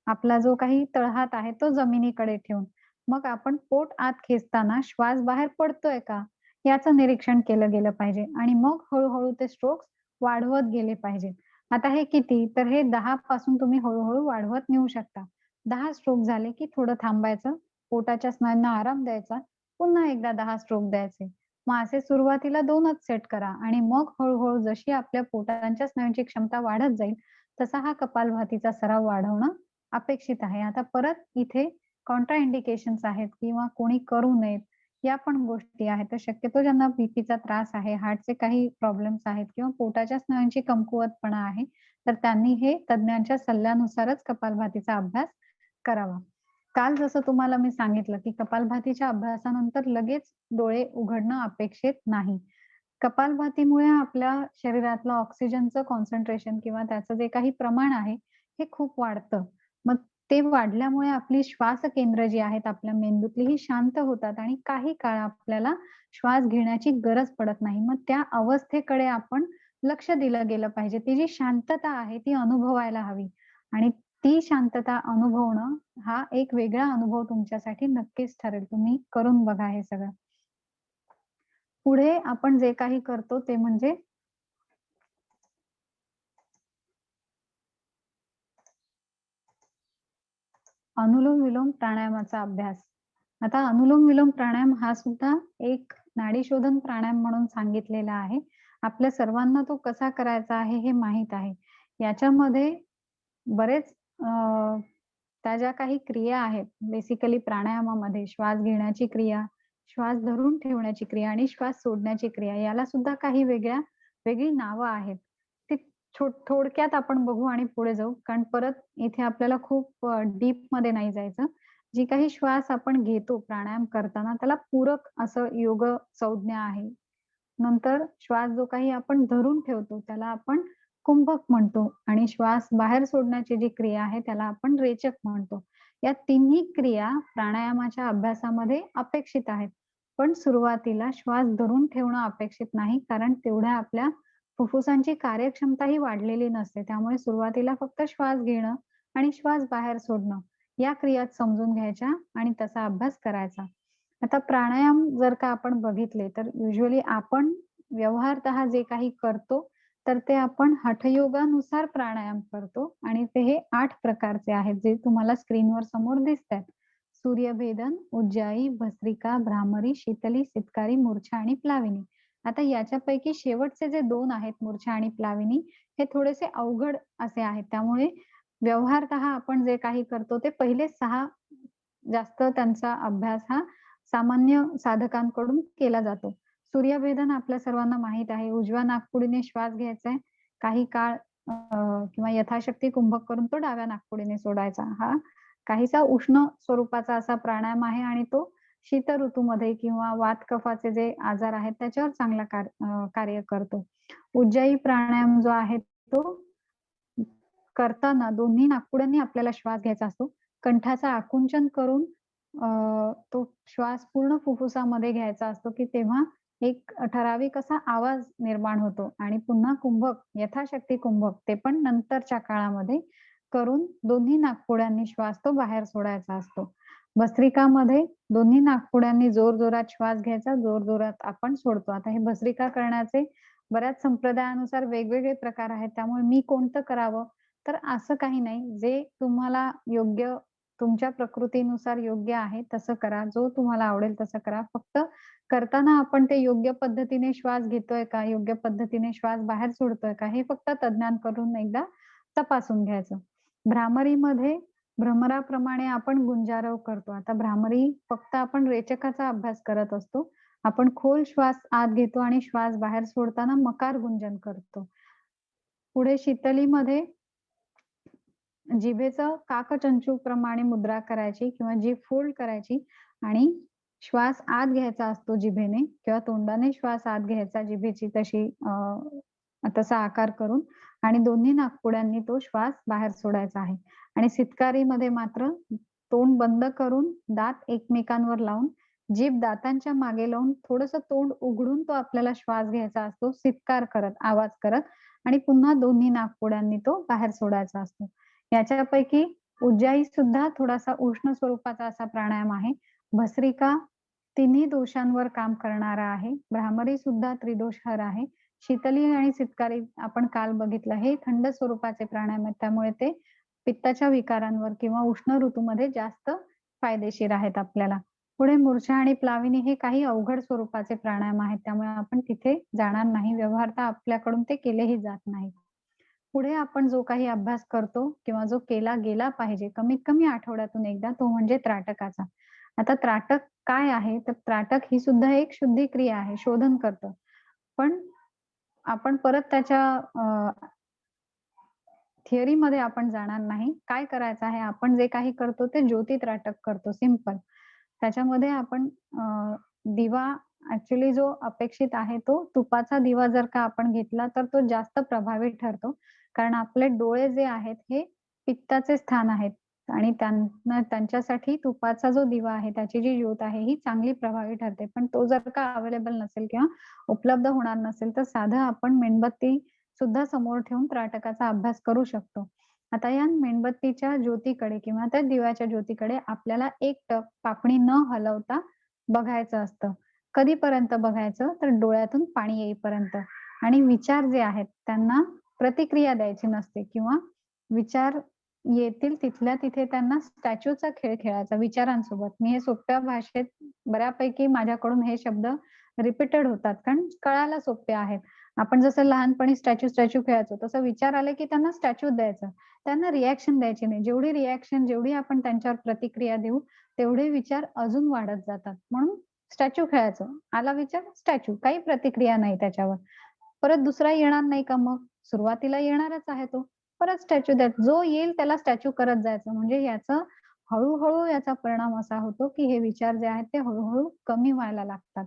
आपला जो काही तळहात आहे तो जमिनीकडे ठेवून. मग आपण पोट आत खेचताना श्वास बाहेर पडतोय का? याचं निरीक्षण केलं गेलं पाहिजे आणि मग हळू ते स्ट्रोक्स वाढवत गेले पाहिजेत. आता हे किती? तर हे 10 पासून तुम्ही हळू वाढवत नेऊ शकता. 10 स्ट्रोक झाले की थोडं थांबायचं, पोटाच्या स्नायूंना आराम द्यायचा, पुन्हा एकदा 10 स्ट्रोक द्यायचे. मग असे सुरुवातीला 2च सेट करा आणि मग हळू जशी आपल्या पोटाच्या स्नायूंची क्षमता वाढत जाईल, तसा हा कपालभातीचा सराव वाढवणं अपेक्षित आहे. आता परत इथे कॉन्ट्रा इंडिकेशन्स आहेत किंवा कोणी करू नयेत, या पण गोष्टी आहेत. तर शक्यतो ज्यांना बीपीचा त्रास आहे, हार्टचे काही प्रॉब्लेम्स आहेत किंवा पोटाच्या स्नायूंची कमकुवतपणा आहे, तर त्यांनी हे तज्ञांच्या सल्ल्यानुसारच कपालभातीचा अभ्यास करावा. काल जसं तुम्हाला मी सांगितलं, की कपालभातीच्या अभ्यासानंतर लगेच डोळे उघडणं अपेक्षित नाही. कपालभातीमुळे आपल्या शरीरातलं ऑक्सिजनचं कॉन्सन्ट्रेशन किंवा त्याचं जे काही प्रमाण आहे, हे खूप वाढतं. मग ते वाढल्यामुळे आपली श्वासकेंद्र जी आहेत आपल्या मेंदूतली ही शांत होतात आणि काही काळ आपल्याला श्वास घेण्याची गरज पडत नाही. मग त्या अवस्थेकडे आपण लक्ष दिलं गेलं पाहिजे. ती जी शांतता आहे ती अनुभवायला हवी आणि ती शांतता अनुभवणं हा एक वेगळा अनुभव तुमच्यासाठी नक्कीच ठरेल. तुम्ही करून बघा हे सगळं. पुढे आपण जे काही करतो ते म्हणजे अनुलोम-विलोम प्राणायामाचा अभ्यास. आता अनुलोम-विलोम प्राणायाम हा सुद्धा एक नाडीशोधन प्राणायाम म्हणून सांगितलेला आहे. आपल्या सर्वांना तो कसा करायचा आहे हे माहीत आहे. याच्यामध्ये बरेच त्या ज्या काही क्रिया आहेत बेसिकली प्राणायामामध्ये श्वास घेण्याची क्रिया, श्वास धरून ठेवण्याची क्रिया आणि श्वास सोडण्याची क्रिया याला सुद्धा काही वेगळी नावं आहेत. ती थोडक्यात आपण बघू आणि पुढे जाऊ. कारण परत इथे आपल्याला खूप डीपमध्ये नाही जायचं. जी काही श्वास आपण घेतो प्राणायाम करताना त्याला पूरक असं योग संज्ञा आहे. नंतर श्वास जो काही आपण धरून ठेवतो त्याला आपण कुंभक म्हणतो आणि श्वास बाहेर सोडण्याची जी क्रिया आहे त्याला आपण रेचक म्हणतो. या तिन्ही क्रिया प्राणायामाच्या अभ्यासामध्ये अपेक्षित आहेत. पण सुरुवातीला श्वास धरून ठेवणं अपेक्षित नाही कारण तेवढ्या आपल्या फुफ्फुसांची कार्यक्षमता ही वाढलेली नसते. त्यामुळे सुरुवातीला फक्त श्वास घेणं आणि श्वास बाहेर सोडणं या क्रियाच समजून घ्यायच्या आणि तसा अभ्यास करायचा. आता प्राणायाम जर का आपण बघितले तर युजुअली आपण व्यवहारतः जे काही करतो, तर ते आपण हठयोगानुसार प्राणायाम करतो आणि ते हे 8 प्रकारचे आहेत, जे तुम्हाला स्क्रीनवर समोर दिसतायत. सूर्यभेदन, उज्जाई, भस्त्रिका, भ्रामरी, शीतली, सितकारी, मूर्छा आणि प्लाविनी. आता याच्यापैकी शेवटचे जे 2 आहेत मूर्छा आणि प्लाविनी, हे थोडेसे अवघड असे आहेत. त्यामुळे व्यवहारतः आपण जे काही करतो ते पहिले 6 जास्त त्यांचा अभ्यास हा सामान्य साधकांकडून केला जातो. सूर्यभेदन आपल्या सर्वांना माहीत आहे. उजव्या नाकपुडीने श्वास घ्यायचा आहे. काही काळ किंवा यथाशक्ती कुंभक करून तो डाव्या नाकपुडीने सोडायचा. हा काहीसा उष्ण स्वरूपाचा असा प्राणायाम आहे आणि तो शीत ऋतूमध्ये किंवा वात कफाचे जे आजार आहेत त्याच्यावर चांगला कार्य करतो. उज्जाई प्राणायाम जो आहे तो करताना दोन्ही नाकपुड्यांनी आपल्याला श्वास घ्यायचा असतो. कंठाचं आकुंचन करून तो श्वास पूर्ण फुफ्फुसामध्ये घ्यायचा असतो, की तेव्हा एक ठराविक असा आवाज निर्माण होतो आणि पुन्हा कुंभक, यथाशक्ती कुंभक ते पण नंतरच्या काळामध्ये करून दोन्ही नाकपुड्यांनी श्वास तो बाहेर सोडायचा असतो. भस्त्रिकामध्ये दोन्ही नाकपुड्यांनी जोरजोरात श्वास घ्यायचा, जोरजोरात आपण सोडतो. आता हे भस्त्रिका करण्याचे बऱ्याच संप्रदायानुसार वेगवेगळे प्रकार आहेत. त्यामुळे मी कोणतं करावं? तर असं काही नाही. जे तुम्हाला योग्य तुमच्या प्रकृतीनुसार योग्य आहे तसं करा. जो तुम्हाला आवडेल तसं करा. फक्त करताना आपण ते योग्य पद्धतीने श्वास घेतोय का? योग्य पद्धतीने श्वास बाहेर सोडतोय का? हे फक्त तज्ञांकडून एकदा तपासून घ्यायचं. भ्रामरीमध्ये भ्रमराप्रमाणे आपण गुंजारव करतो. आता भ्रामरी फक्त आपण रेचकाचा अभ्यास करत असतो. आपण खोल श्वास आत घेतो आणि श्वास बाहेर सोडताना मकार गुंजन करतो. पुढे शीतलीमध्ये जिभेचं काकचंचूप्रमाणे मुद्रा करायची किंवा जीभ फोल्ड करायची आणि श्वास आत घ्यायचा असतो जिभेने किंवा तोंडाने श्वास आत घ्यायचा जिभेची तसा आकार करून आणि दोन्ही नाकपुड्यांनी तो श्वास बाहेर सोडायचा आहे. आणि सितकारीमध्ये मात्र तोंड बंद करून दात एकमेकांवर लावून जीभ दातांच्या मागे लावून थोडंसं तोंड उघडून तो आपल्याला श्वास घ्यायचा असतो सितकार करत, आवाज करत आणि पुन्हा दोन्ही नाकपुड्यांनी तो बाहेर सोडायचा असतो. याच्यापैकी उज्जाई सुद्धा थोडासा उष्ण स्वरूपाचा असा प्राणायाम आहे. भस्त्रिका तिन्ही दोषांवर काम करणारा आहे. भ्रामरी सुद्धा त्रिदोषहर आहे. शीतली आणि सितकारी आपण काल बघितलं हे थंड स्वरूपाचे प्राणायाम आहेत. त्यामुळे ते पित्ताच्या विकारांवर किंवा उष्ण ऋतूमध्ये जास्त फायदेशीर आहेत आपल्याला. पुढे मूर्छा आणि प्लाविनी हे काही अवघड स्वरूपाचे प्राणायाम आहेत. त्यामुळे आपण तिथे जाणार नाही. व्यवहारतः आपल्याकडून ते केलेही जात नाही. पुढे आपण जो काही अभ्यास करतो किंवा जो केला गेला पाहिजे कमीत कमी आठवड्यातून एकदा तो म्हणजे त्राटकाचा. आता त्राटक काय आहे? तर त्राटक ही सुद्धा एक शुद्धी क्रिया आहे, शोधन करतं. पण आपण परत त्याच्या थिअरीमध्ये आपण जाणार नाही. काय करायचं आहे? आपण जे काही करतो ते ज्योती त्राटक करतो सिंपल. त्याच्यामध्ये आपण दिवा ॲक्चुअली जो अपेक्षित आहे तो तुपाचा दिवा जर का आपण घेतला तर तो जास्त प्रभावी ठरतो. कारण आपले डोळे जे आहेत हे पित्ताचे स्थान आहेत आणि त्यांच्यासाठी तुपाचा जो दिवा आहे त्याची जी ज्योत आहे ही चांगली प्रभावी ठरते. पण तो जर का अवेलेबल नसेल किंवा उपलब्ध होणार नसेल तर साधं आपण मेणबत्ती सुद्धा समोर ठेवून त्राटकाचा अभ्यास करू शकतो. आता या मेणबत्तीच्या ज्योतीकडे किंवा त्या दिव्याच्या ज्योतीकडे आपल्याला एकटक पापणी न हलवता बघायचं असतं. कधीपर्यंत बघायचं? तर डोळ्यातून पाणी येईपर्यंत आणि विचार जे आहेत त्यांना प्रतिक्रिया द्यायची नसते किंवा विचार येतील तिथल्या तिथे त्यांना स्टॅच्यूचा खेळ खेळायचा विचारांसोबत. मी हे सोप्या भाषेत बऱ्यापैकी माझ्याकडून हे शब्द रिपीटेड होतात कारण कळायला सोपे आहेत. आपण जसं लहानपणी स्टॅच्यू खेळायचो तसं विचार आले की त्यांना स्टॅच्यू द्यायचं. त्यांना रिएक्शन द्यायची नाही. जेवढी आपण त्यांच्यावर प्रतिक्रिया देऊ तेवढे विचार अजून वाढत जातात. म्हणून स्टॅच्यू खेळायचं. आला विचार स्टॅच्यू. काही प्रतिक्रिया नाही त्याच्यावर. परत दुसरा येणार नाही का मग? सुरुवातीला येणारच आहे तो. परत स्टॅच्यू द्यायचा. जो येईल त्याला स्टॅच्यू करत जायचं. म्हणजे याचा हळू याचा परिणाम असा होतो की हे विचार जे आहेत ते हळू कमी व्हायला लागतात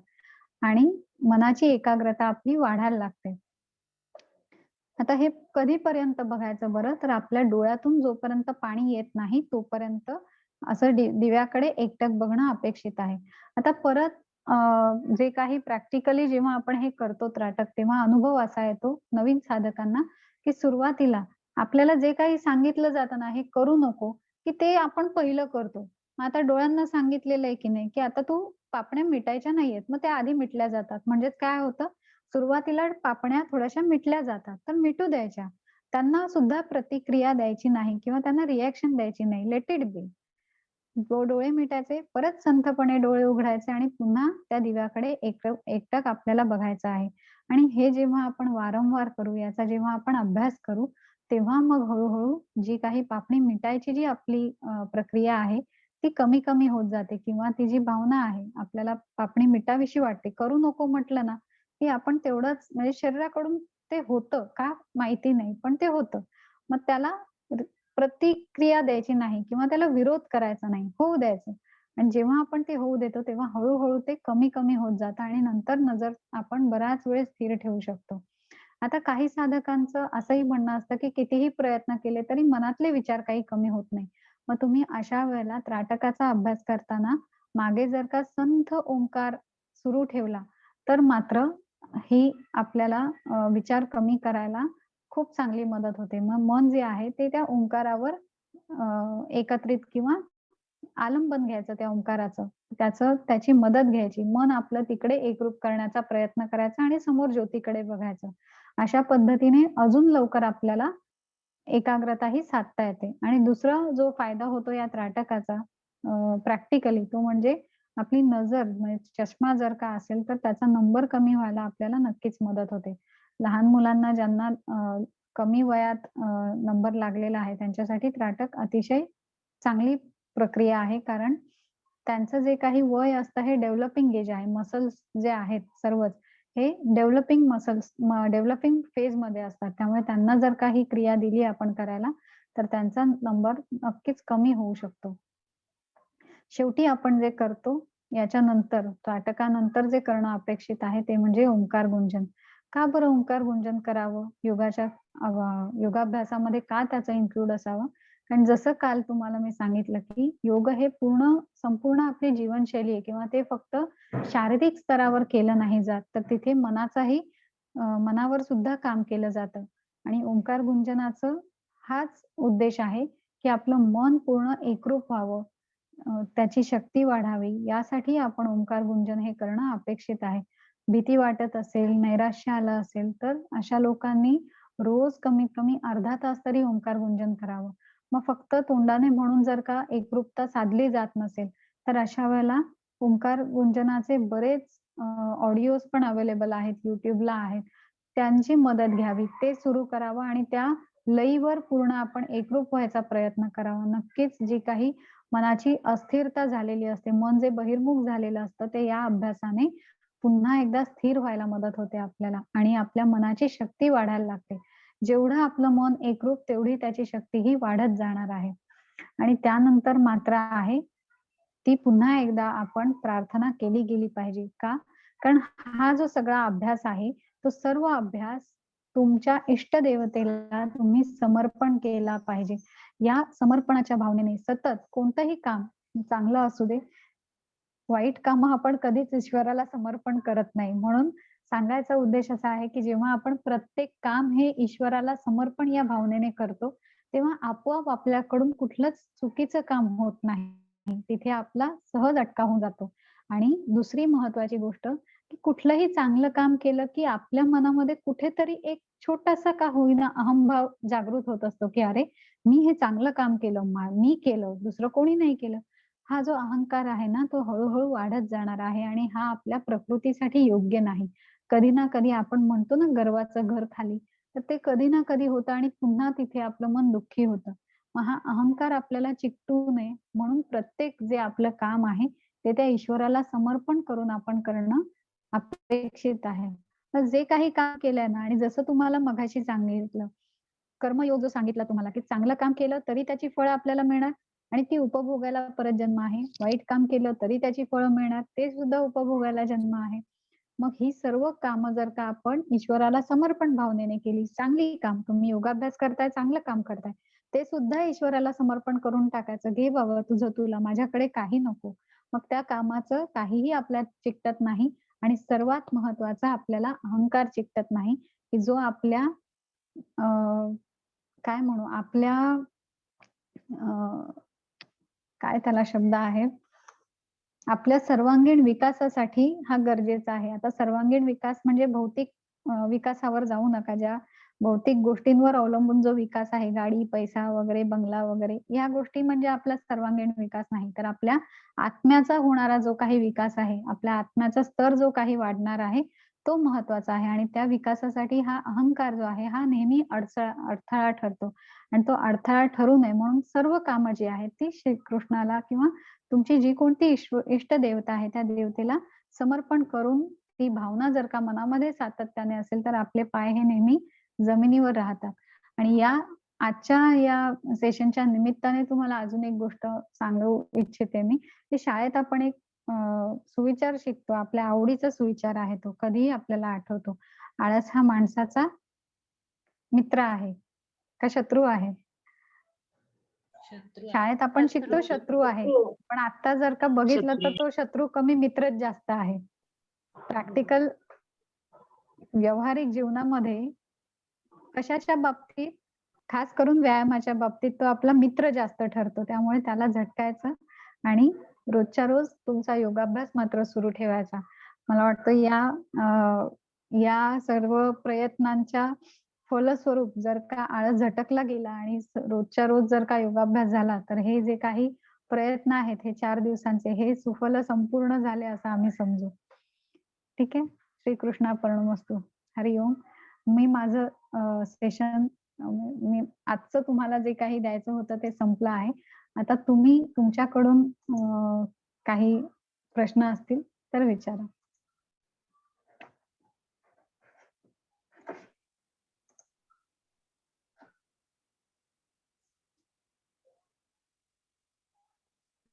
आणि मनाची एकाग्रता आपली वाढायला लागते. आता हे कधीपर्यंत बघायचं बरं? तर आपल्या डोळ्यातून जोपर्यंत पाणी येत नाही तोपर्यंत असं दिव्याकडे एकटक बघणं अपेक्षित आहे. आता परत जे काही प्रॅक्टिकली जेव्हा आपण हे करतो त्राटक तेव्हा अनुभव असा येतो नवीन साधकांना, की सुरुवातीला आपल्याला जे काही सांगितलं जातं ना, हे करू नको, की ते आपण पहिलं करतो. मग आता डोळ्यांना सांगितलेलं आहे की नाही, की आता तू पापण्या मिटायच्या नाहीयेत. मग त्या आधी मिटल्या जातात. म्हणजेच काय होतं सुरुवातीला पापण्या थोड्याशा मिटल्या जातात, तर मिटू द्यायच्या. त्यांना सुद्धा प्रतिक्रिया द्यायची नाही किंवा त्यांना रिएक्शन द्यायची नाही. Let it be. डोळे मिटायचे, परत संथपणे डोळे उघडायचे आणि पुन्हा त्या दिव्याकडे एकटक आपल्याला बघायचं आहे. आणि हे जेव्हा आपण वारंवार करू, याचा जेव्हा आपण अभ्यास करू, तेव्हा मग हळू-हळू जी काही पापणी मिटायची जी आपली प्रक्रिया आहे, ती कमी-कमी होत जाते किंवा ती जी भावना आहे, आपल्याला पापणी मिटावीशी वाटते. करू नको म्हटलं ना, की आपण तेवढंच म्हणजे शरीराकडून ते होतं, का माहिती नाही, पण ते होतं. मग त्याला र प्रतिक्रिया द्यायची नाही किंवा त्याला विरोध करायचा नाही, होऊ द्यायचं. आणि जेव्हा आपण ते होऊ देतो, तेव्हा हळू ते कमी-कमी होत जातं आणि नंतर नजर आपण बराच वेळ स्थिर ठेवू शकतो. आता काही साधकांचं असंही म्हणणं असतं, की कितीही प्रयत्न केले तरी मनातले विचार काही कमी होत नाही. मग तुम्ही अशा वेळेला त्राटकाचा अभ्यास करताना मागे जर का संथ ओंकार सुरू ठेवला, तर मात्र ही आपल्याला विचार कमी करायला खूप चांगली मदत होते. मग मन जे आहे ते त्या ओंकारावर एकत्रित किंवा आलंबन घ्यायचं त्या ओंकाराचं. त्याची मदत घ्यायची. मन आपलं तिकडे एकरूप करण्याचा प्रयत्न करायचा आणि समोर ज्योतीकडे बघायचं. अशा पद्धतीने अजून लवकर आपल्याला एकाग्रताही साधता येते. आणि दुसरा जो फायदा होतो या त्राटकाचा प्रॅक्टिकली तो म्हणजे आपली नजर म्हणजे चष्मा जर का असेल, तर त्याचा नंबर कमी व्हायला आपल्याला नक्कीच मदत होते. लहान मुलांना ज्यांना कमी वयात नंबर लागलेला आहे, त्यांच्यासाठी त्राटक अतिशय चांगली प्रक्रिया आहे. कारण त्यांचं जे काही वय असतं हे डेव्हलपिंग एज आहे. मसल्स जे आहेत सर्वच हे डेव्हलपिंग फेजमध्ये असतात. त्यामुळे त्यांना जर काही क्रिया दिली आपण करायला, तर त्यांचा नंबर नक्कीच कमी होऊ शकतो. शेवटी आपण जे करतो याच्यानंतर, त्राटकानंतर जे करणं अपेक्षित आहे ते म्हणजे ओंकार गुंजन. का बरं ओंकार गुंजन करावं? योगाभ्यासामध्ये का त्याचं इन्क्लूड असावं? कारण जसं काल तुम्हाला मी सांगितलं, की योग हे संपूर्ण आपली जीवनशैली आहे किंवा ते फक्त शारीरिक स्तरावर केलं नाही जात, तर तिथे मनावर सुद्धा काम केलं जातं आणि ओंकार गुंजनाचं हाच उद्देश आहे, की आपलं मन पूर्ण एकरूप व्हावं. त्याची शक्ती वाढावी यासाठी आपण ओंकार गुंजन हे करणं अपेक्षित आहे. भीती वाटत असेल, नैराश्य आलं असेल, तर अशा लोकांनी रोज कमीत कमी अर्धा तास तरी ओंकार गुंजन करावं. मग फक्त तोंडाने म्हणून जर का एकरूपता साधली जात नसेल, तर अशा वेळेला ओंकार गुंजनाचे बरेच ऑडिओज पण अवेलेबल आहेत, YouTubeला आहेत. त्यांची मदत घ्यावी. ते सुरू करावं आणि त्या लयीवर पूर्ण आपण एकरूप व्हायचा प्रयत्न करावा. नक्कीच जी काही मनाची अस्थिरता झालेली असते, मन जे बहिर्मुख झालेलं असतं, ते या अभ्यासाने पुन्हा एकदा स्थिर व्हायला मदत होते आपल्याला आणि आपल्या मनाची शक्ती वाढायला लागते. जेवढं आपलं मन एकरूप, तेवढी त्याची शक्तीही वाढत जाणार आहे. आणि त्यानंतर मात्र आहे, ती पुन्हा एकदा आपण प्रार्थना केली गेली पाहिजे. का? कारण हा जो सगळा अभ्यास आहे, तो सर्व अभ्यास तुमच्या इष्टदेवतेला तुम्ही समर्पण केला पाहिजे. या समर्पणाच्या भावनेने सतत कोणतंही काम चांगलं असू दे, वाईट कामं आपण कधीच ईश्वराला समर्पण करत नाही. म्हणून सांगायचा उद्देश असा आहे, की जेव्हा आपण प्रत्येक काम हे ईश्वराला समर्पण या भावनेने करतो, तेव्हा आपोआप आपल्याकडून कुठलंच चुकीचं काम होत नाही. तिथे आपला सहज अटका होऊन जातो. आणि दुसरी महत्त्वाची गोष्ट, की कुठलंही चांगलं काम केलं, की आपल्या मनामध्ये कुठेतरी एक छोटासा का होईना अहंभाव जागृत होत असतो, की "अरे, मी हे चांगलं काम केलं, मी केलं, दुसरं कोणी नाही केलं." हा जो अहंकार आहे ना, तो हळू-हळू वाढत जाणार आहे आणि हा आपल्या प्रकृतीसाठी योग्य नाही. कधी ना कधी आपण म्हणतो ना, गर्वाचं घर खाली, तर ते कधी ना कधी होतं आणि पुन्हा तिथे आपलं मन दुःखी होतं. मग हा अहंकार आपल्याला चिकटू नये म्हणून प्रत्येक जे आपलं काम आहे, ते त्या ईश्वराला समर्पण करून आपण करणं अपेक्षित आहे. तर जे काही काम केलंय ना आणि जसं तुम्हाला मघाशी सांगितलं, कर्मयोग जो सांगितला तुम्हाला, की चांगलं काम केलं तरी त्याची फळं आपल्याला मिळणार आणि ती उपभोगायला परत जन्म आहे. वाईट काम केलं तरी त्याची फळं मिळणार, ते सुद्धा उपभोगायला जन्म आहे. मग ही सर्व कामं जर का आपण ईश्वराला समर्पण भावनेने केली, चांगली काम तुम्ही योगाभ्यास करताय, चांगलं काम करताय. ते सुद्धा ईश्वराला समर्पण करून टाकायचं. "घे बाबा तुझं तुला, माझ्याकडे काही नको." मग त्या कामाचं काहीही आपल्यात चिकटत नाही आणि सर्वात महत्त्वाचा आपल्याला अहंकार चिकटत नाही, की जो आपल्या अ, काय म्हणू आपल्या अ, काय त्याला शब्द आहे? आपल्या सर्वांगीण विकासासाठी हा गरजेचा आहे. आता सर्वांगीण विकास म्हणजे भौतिक विकासावर जाऊ नका. ज्या भौतिक गोष्टींवर अवलंबून जो विकास आहे, गाडी, पैसा वगैरे, बंगला वगैरे, या गोष्टी म्हणजे आपला सर्वांगीण विकास नाही. तर आपल्या आत्म्याचा होणारा जो काही विकास आहे, आपल्या आत्म्याचा स्तर जो काही वाढणार आहे, तो महत्वाचा आहे आणि त्या विकासासाठी हा अहंकार जो आहे हा नेहमी अडथळा ठरतो आणि तो अडथळा ठरू नये म्हणून सर्व कामं जी आहेत ती श्रीकृष्णाला किंवा तुमची जी कोणती इष्ट देवता आहे त्या देवतेला समर्पण करून ती भावना जर का मनामध्ये सातत्याने असेल तर आपले पाय हे नेहमी जमिनीवर राहतात. आणि आजच्या या सेशनच्या निमित्ताने तुम्हाला अजून एक गोष्ट सांगू इच्छिते मी, की शाळेत आपण एक सुविचार शिकतो. आपल्या आवडीचा सुविचार आहे तो. कधीही आपल्याला आठवतो. आळस हा माणसाचा मित्र आहे का शत्रू आहे? शत्रू आहे. शाळेत आपण शिकतो शत्रू आहे. पण आता जर का बघितलं तर तो शत्रू कमी मित्रच जास्त आहे. प्रॅक्टिकल व्यावहारिक जीवनामध्ये कशाच्या बाबतीत, खास करून व्यायामाच्या बाबतीत तो आपला मित्र जास्त ठरतो. त्यामुळे त्याला झटकायचं आणि रोजच्या रोज तुमचा योगाभ्यास मात्र सुरू ठेवायचा. मला वाटतं या सर्व प्रयत्नांच्या फलस्वरूप जर का आळस झटकला गेला आणि रोजच्या रोज जर का योगाभ्यास झाला, तर हे जे काही प्रयत्न आहेत हे 4 दिवसांचे हे सुफल संपूर्ण झाले असं आम्ही समजू. ठीक आहे? श्रीकृष्णार्पणमस्तु. हरी ओम. मी माझं सेशन मी आजचं तुम्हाला जे काही द्यायचं होतं ते संपलं आहे. आता तुम्ही तुमच्याकडून काही प्रश्न असतील तर विचारा.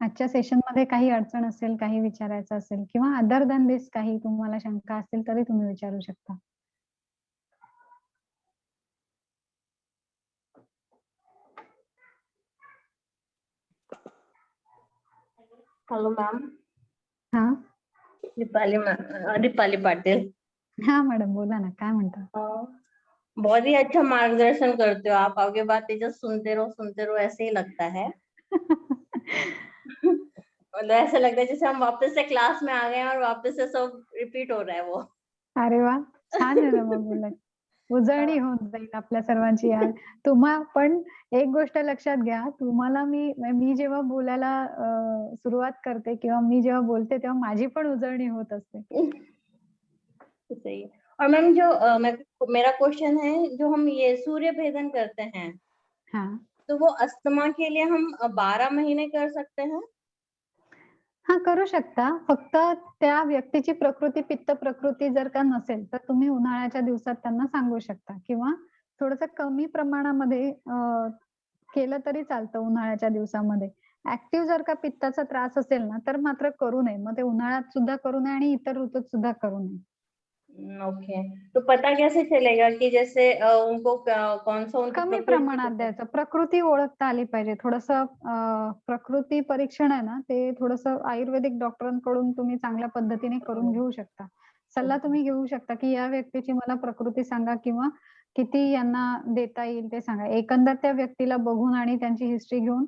आजच्या सेशनमध्ये काही अडचण असेल, काही विचारायचं असेल किंवा अदर दॅन दिस काही तुम्हाला शंका असतील तरी तुम्ही विचारू शकता. Hello ma'am. हां. दीपाली पाटिल. हाँ मैडम बोला ना, काय म्हणता? बहुत ही अच्छा मार्गदर्शन करते हो आप. आगे बातें जस्ट सुनते रहो ऐसे ही लगता है. मतलब ऐसा लगता है जैसे हम वापस से क्लास में आ गए हैं और वापस से सब रिपीट हो रहा है वो. अरे वा, छान आहे ना मग उलट. उजळणी होऊन जाईल आपल्या सर्वांची आज. तुम्हा पण एक गोष्ट लक्षात घ्या, तुम्हाला मी जेव्हा बोलायला सुरुवात करते किंवा मी जेव्हा बोलते तेव्हा माझी पण उजळणी होत असते. सही है. और मैम मेरा क्वेश्चन है, जो हम ये सूर्य भेदन करते हैं, हाँ. तो वो अस्थमा के लिए हम 12 महीने कर सकते हैं? हां, करू शकता. फक्त त्या व्यक्तीची प्रकृती, पित्त प्रकृती जर का नसेल, तर तुम्ही उन्हाळ्याच्या दिवसात त्यांना सांगू शकता किंवा थोडंसं कमी प्रमाणामध्ये केलं तरी चालतं उन्हाळ्याच्या दिवसामध्ये. ॲक्टिव्ह जर का पित्ताचा त्रास असेल ना, तर मात्र करू नये. मग ते उन्हाळ्यात सुद्धा करू नये आणि इतर ऋतूत सुद्धा करू नये. ओके. तो पता कैसे चलेगा कि जैसे उनको कौन सा उनकी कमी प्रकृति प्रमाणात द्यायचं. प्रकृती ओळखता आली पाहिजे. थोडंसं प्रकृती परीक्षण आहे ना, ते थोडंसं आयुर्वेदिक डॉक्टरांकडून तुम्ही चांगल्या पद्धतीने करून घेऊ शकता. सल्ला तुम्ही घेऊ शकता, की या व्यक्तीची मला प्रकृती सांगा किंवा किती यांना देता येईल ते सांगा. एकंदर त्या व्यक्तीला बघून आणि त्यांची हिस्ट्री घेऊन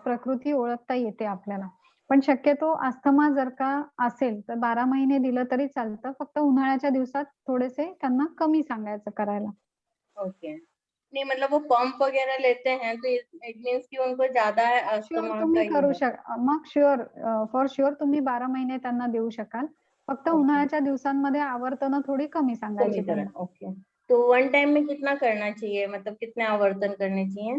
प्रकृती ओळखता येते आपल्याला. पण शक्यतो अस्थमा जर का असेल, तर 12 महिने दिलं तरी चालतं. फक्त उन्हाळ्याच्या दिवसात थोडेसे त्यांना कमी सांगायचं करायला. ओके. नहीं मतलब वो पंप वगैरह लेते हैं तो इट मीन्स कि उनको ज्यादा शुअर अस्थमा तुम्ही का करू ये है. मग फॉर शुअर तुम्ही 12 महिने त्यांना देऊ शकाल. फक्त ओके. उन्हाळ्याच्या दिवसांमध्ये आवर्तनं थोडी कमी सांगायची कमी करा. त्यांना. ओके. तो वन टाइम में कितना करना चाहिए, मतलब कितने आवर्तन करने चाहिए?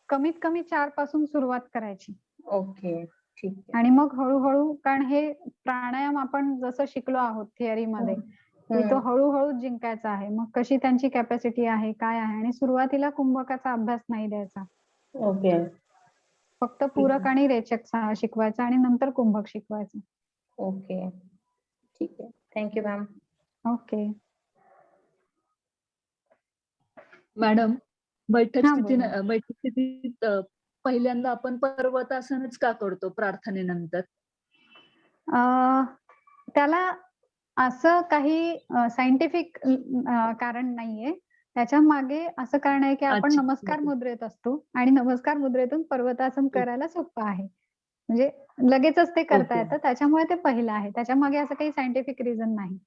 कमीत कमी 4 पासून सुरुवात करायची. ओके. ठीक है. आणि मग हळू-हळू कारण हे प्राणायाम आपण जसं शिकलो आहोत थिअरीमध्ये, की तो हळू-हळू जिंकायचा आहे. मग कशी त्यांची कॅपॅसिटी आहे, काय आहे आणि सुरुवातीला कुंभकाचा अभ्यास नाही द्यायचा. ओके. फक्त पूरक आणि रेचक शिकवायचा आणि नंतर कुंभक शिकवायचं. ओके. ठीक है. Thank you ma'am. Okay. Madam, बैठक हां, बोला. स्थितीत पहिल्यांदा आपण पर्वतासनच का करतो प्रार्थनेनंतर? त्याला असं काही सायंटिफिक कारण नाहीये. त्याच्यामागे असं कारण आहे, की आपण अच्छा. नमस्कार मुद्रेत असतो आणि नमस्कार मुद्रेतून पर्वतासन करायला सोपं आहे. म्हणजे लगेचच ते करता ओके. येतं. त्याच्यामुळे ते पहिलं आहे. त्याच्यामागे असं काही सायंटिफिक रिझन नाही.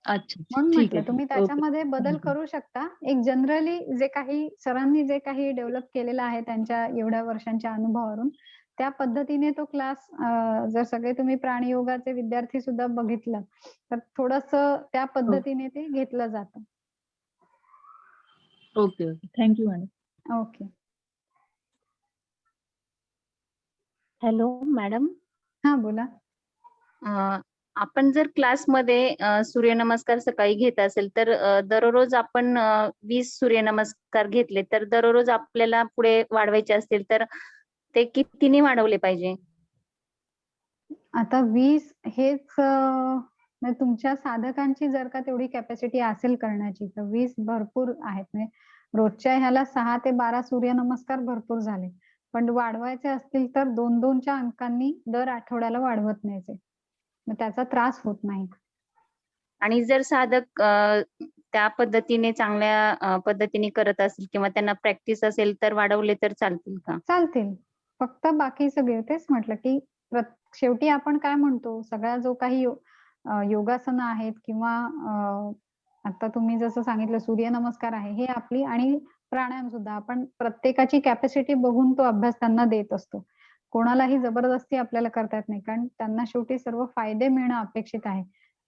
अच्छा. म्हणून ठीक म्हटलं आहे. तुम्ही ओके. त्याच्यामध्ये बदल करू शकता. एक जनरली जे काही सरांनी जे काही डेव्हलप केलेलं आहे त्यांच्या एवढ्या वर्षांच्या अनुभवावरून, त्या पद्धतीने तो क्लास जर सगळे तुम्ही प्राणीयोगाचे विद्यार्थी सुद्धा बघितलं, तर थोडंसं त्या पद्धतीने ते घेतलं जातं. Okay, okay. Thank you madam. Okay. Hello madam. हां, बोला. आपण जर क्लासमध्ये सूर्यनमस्कार सकाळी घेत असेल तर दररोज आपण 20 सूर्यनमस्कार घेतले तर दररोज आपल्याला पुढे वाढवायचे असतील तर ते कितीने वाढवले पाहिजे? आता 20 हेच म्हणजे तुमच्या साधकांची जर का तेवढी कॅपॅसिटी असेल करण्याची, तर 20 भरपूर आहेत. म्हणजे रोजच्या ह्याला 6 ते 12 सूर्यनमस्कार भरपूर झाले. पण वाढवायचे असतील तर 2-2 च्या अंकांनी दर आठवड्याला वाढवत न्यायचे. मग त्याचा त्रास होत नाही. आणि जर साधक त्या पद्धतीने चांगल्या पद्धतीने करत असतील किंवा त्यांना प्रॅक्टिस असेल तर वाढवले तर चालतील का? चालतील. फक्त बाकी सगळे तेच म्हटलं, की शेवटी आपण काय म्हणतो, सगळा जो काही योगासनं आहेत किंवा आता तुम्ही जसं सांगितलं सूर्यनमस्कार आहे, हे आपली आणि प्राणायाम सुद्धा आपण प्रत्येकाची कॅपॅसिटी बघून तो अभ्यास त्यांना देत असतो. कोणालाही जबरदस्ती आपल्याला करता येत नाही, कारण त्यांना शेवटी सर्व फायदे मिळणं अपेक्षित आहे.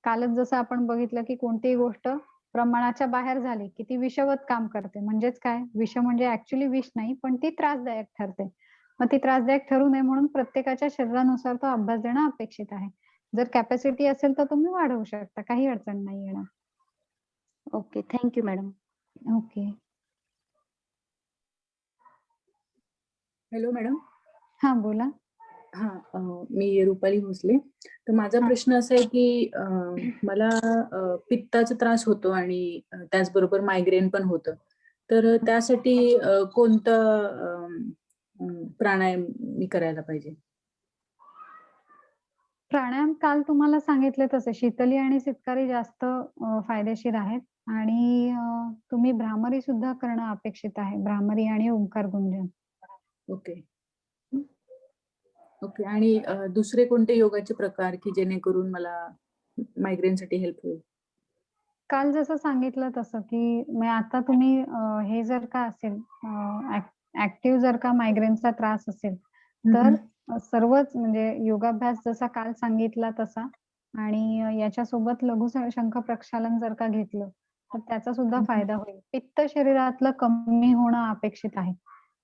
कालच जसं आपण बघितलं, की कोणतीही गोष्ट प्रमाणाच्या बाहेर झाली, की ती विषवत काम करते. म्हणजेच काय? विष म्हणजे ॲक्चुअली विष नाही, पण ती त्रासदायक ठरते. मग ती त्रासदायक ठरू नये म्हणून प्रत्येकाच्या शरीरानुसार तो अभ्यास देणं अपेक्षित आहे. जर कॅपॅसिटी असेल तर तुम्ही वाढवू शकता. काही अडचण नाही येणार. Okay. Thank you madam. Okay. Hello madam. हां, बोला. मी रुपाली भोसले. तर माझा हां. प्रश्न असा आहे की मला पित्ताचा त्रास होतो आणि त्याचबरोबर मायग्रेन पण होतं. तर त्यासाठी कोणतं प्राणायाम मी करायला पाहिजे? प्राणायाम काल तुम्हाला सांगितले तसे शीतली आणि सितकारी जास्त फायदेशीर आहेत आणि तुम्ही भ्रामरी सुद्धा करणं अपेक्षित आहे. भ्रामरी आणि ओंकार गुंजन. ओके. ओके. आणि दुसरे कोणते योगाचे प्रकार की जेणेकरून मला मायग्रेनसाठी हेल्प होईल? काल जसं सांगितलं तसं, की मग आता तुम्ही हे जर का असेल ॲक्टिव्ह जर का मायग्रेनचा त्रास असेल, तर सर्वच म्हणजे योगाभ्यास जसा काल सांगितला तसा आणि याच्यासोबत लघु शंख प्रक्षालन जर का घेतलं, तर त्याचा सुद्धा फायदा होईल. पित्त शरीरातलं कमी होणं अपेक्षित आहे.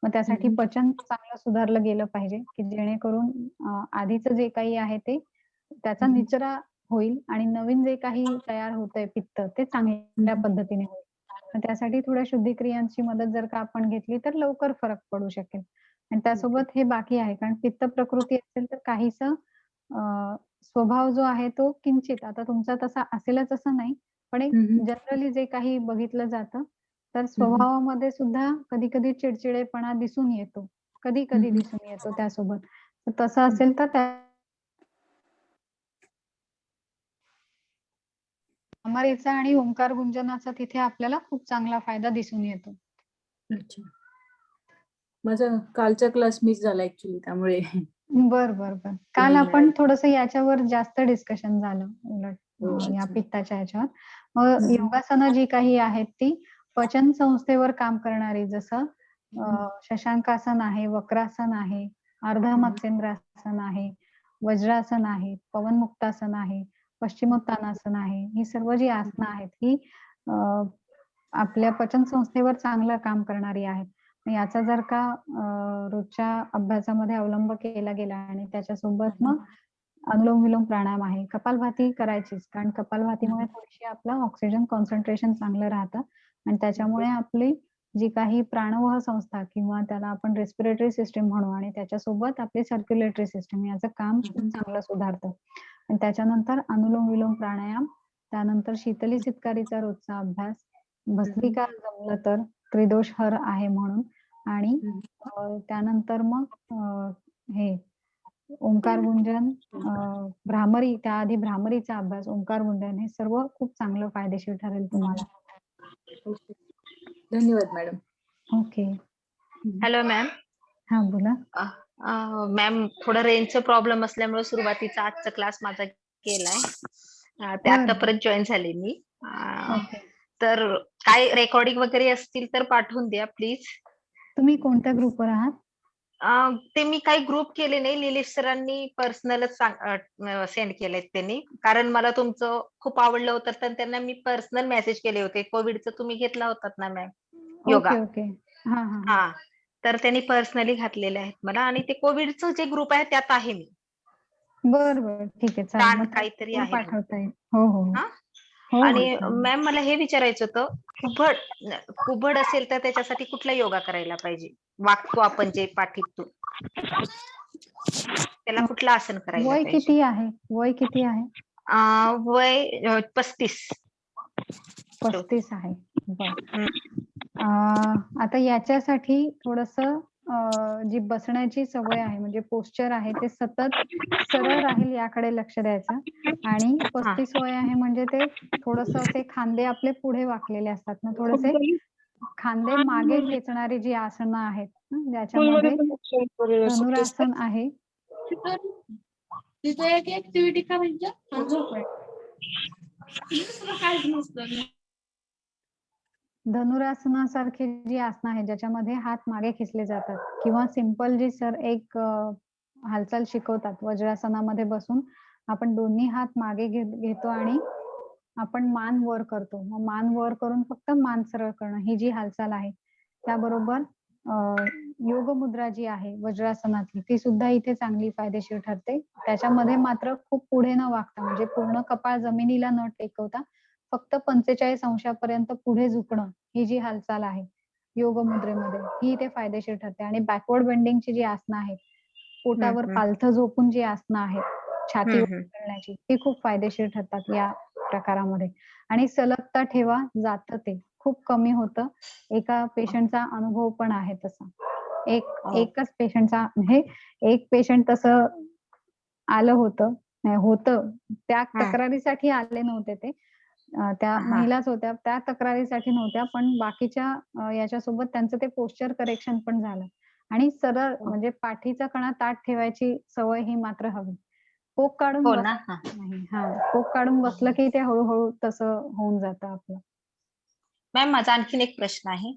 मग त्यासाठी पचन चांगलं सुधारलं गेलं पाहिजे, की जेणेकरून आधीचं जे काही आहे ते त्याचा निचरा होईल आणि नवीन जे काही तयार होतंय पित्त ते चांगल्या पद्धतीने होईल. मग त्यासाठी थोड्या शुद्धिक्रियांची मदत जर का आपण घेतली तर लवकर फरक पडू शकेल. आणि त्यासोबत हे बाकी आहे कारण पित्त प्रकृती असेल तर काहीसं स्वभाव जो आहे तो किंचित आता तुमचा तसा असेलच असं नाही, पण एक जनरली जे काही बघितलं जातं, तर स्वभावामध्ये सुद्धा कधी-कधी चिडचिडेपणा दिसून येतो. कधी-कधी दिसून येतो त्यासोबत. तर तसं असेल तर भ्रामरीचा आणि ओंकार गुंजनाचा तिथे आपल्याला खूप चांगला फायदा दिसून येतो. अच्छा. माझा कालचा क्लास मिस झाला ॲक्चुअली त्यामुळे. बरं. काल आपण थोडंसं याच्यावर जास्त डिस्कशन झालं उलट या अच्छा. पित्ताच्या ह्याच्यावर. मग योगासनं जी काही आहेत ती पचन संस्थेवर काम करणारी जसं शशांकासन आहे, वक्रासन आहे, अर्ध मत्स्येंद्रासन आहे, वज्रासन आहे, पवनमुक्तासन आहे, पश्चिमोत्तानासन आहे. ही सर्व जी आसनं आहेत ही आपल्या पचन संस्थेवर चांगलं काम करणारी आहेत. याचा जर का रोजच्या अभ्यासामध्ये अवलंब केला गेला आणि त्याच्यासोबत मग अनुलोम-विलोम प्राणायाम आहे. कपालभाती करायचीच कारण कपालभातीमुळे थोडीशी आपलं ऑक्सिजन कॉन्सन्ट्रेशन चांगलं राहतं आणि त्याच्यामुळे आपली जी काही प्राणवाह संस्था किंवा त्याला आपण रेस्पिरेटरी सिस्टम म्हणू आणि त्याच्यासोबत आपली सर्क्युलेटरी सिस्टम याचं काम खूप चांगलं सुधारतं. आणि त्याच्यानंतर अनुलोम-विलोम प्राणायाम, त्यानंतर शीतली सितकारीचा रोजचा अभ्यास, भस्त्रिका जमलं तर त्रिदोष हर आहे म्हणून आणि त्यानंतर मग हे ओंकार गुंजन, भ्रामरी त्याआधी भ्रामरीचा अभ्यास, ओंकार गुंजन हे सर्व खूप चांगलं फायदेशीर ठरेल तुम्हाला. ओके. धन्यवाद मॅडम. ओके. Hello ma'am. हां, बोला. मॅम थोडं रेंजचा प्रॉब्लेम असल्यामुळे सुरुवातीचा आजचा क्लास माझा केलाय. ते बरं. आतापर्यंत जॉईन झाले मी. ओके. तर काय रेकॉर्डिंग वगैरे असतील तर पाठवून द्या प्लीज. तुम्ही कोणत्या ग्रुपवर आहात? ते मी काही ग्रुप केले नाही. निलेश सरांनी पर्सनलच सेंड केलेत त्यांनी. कारण मला तुमचं खूप आवडलं होतं, तर त्यांना मी पर्सनल मेसेज केले होते. कोविडचं तुम्ही घेतला होतात ना मॅम योगा. Okay, okay. हां, हां, हां. हां. तर त्यांनी पर्सनली घातलेले आहेत मला आणि ते कोविडचं जे ग्रुप आहे त्यात आहे मी. बरं, बरं. ठीक आहे. चालेल. दांड मग ते काहीतरी पण आहे बघ. पाठवता येईल. हो, हो, हो. हां. हो, हो. आणि चालेल. मॅम मला हे विचारायचं होतं, कुबड असेल तर त्याच्यासाठी कुठला योगा करायला पाहिजे? वाकतो आपण जे पाठीतून, त्याला अ, कुठलं आसन करायला वय पाहिजे? किती आहे? वय किती आहे? वय 35. 34. 35 आहे. बरं. हं. आता याच्यासाठी थोडंसं जी बसण्याची सवय आहे म्हणजे पोश्चर आहे ते सतत सरळ राहील याकडे लक्ष द्यायचं आणि हां. 35 वय आहे म्हणजे ते थोडंसं असे खांदे आपले पुढे वाकलेले असतात ना, थोडेसे खांदे मागे खेचणारी जी आसनं आहेत ज्याच्यामध्ये धनुरासन आहे. तिथे एक ऍक्टिव्हिटी करायची आणि झोपायचं. दुसरं काहीच नसतं. धनुरासनासारखी जी आसनं आहेत ज्याच्यामध्ये हात मागे खेचले जातात किंवा सिंपल जी सर एक हालचाल शिकवतात वज्रासनामध्ये बसून आपण दोन्ही हात मागे घेतो आणि आपण मान वर करतो. मग मान वर करून फक्त मान सरळ करणं ही जी हालचाल आहे. त्याबरोबर योग मुद्रा जी आहे वज्रासनातली ती सुद्धा इथे चांगली फायदेशीर ठरते. त्याच्यामध्ये मात्र खूप पुढे न वाकता म्हणजे पूर्ण कपाळ जमिनीला न टेकवता फक्त 45 अंशापर्यंत पुढे झुकणं ही जी हालचाल आहे योग मुद्रेमध्ये ही इथे फायदेशीर ठरते आणि बॅकवर्ड बेंडिंगची जी आसनं आहेत, हं, पोटावर हं. पालथं झोपून जी आसनं आहेत, छातीवर हं, हं. करण्याची ती खूप फायदेशीर ठरतात या प्रकारामध्ये आणि सलगता ठेवा जातं ते. खूप कमी होतं. एका पेशंटचा अनुभव पण आहे तसा. हो. एकच पेशंटचा म्हणजे एक पेशंट तसं आलं होतं. नाही होतं. त्या हां. तक्रारीसाठी आले नव्हते ते. त्या हां. महिलाच होत्या. त्या तक्रारीसाठी नव्हत्या, पण बाकीच्या याच्यासोबत त्यांचं ते पोश्चर करेक्शन पण झालं आणि सरळ हो. म्हणजे पाठीचा कणा ताठ ठेवायची सवय ही मात्र हवी. पोक काढून हो ना? हां. बसायचं नाही. हां, पोक काढून बसलं की ते हळू तसं होऊन जातं आपलं. मॅम माझा आणखीन एक प्रश्न आहे.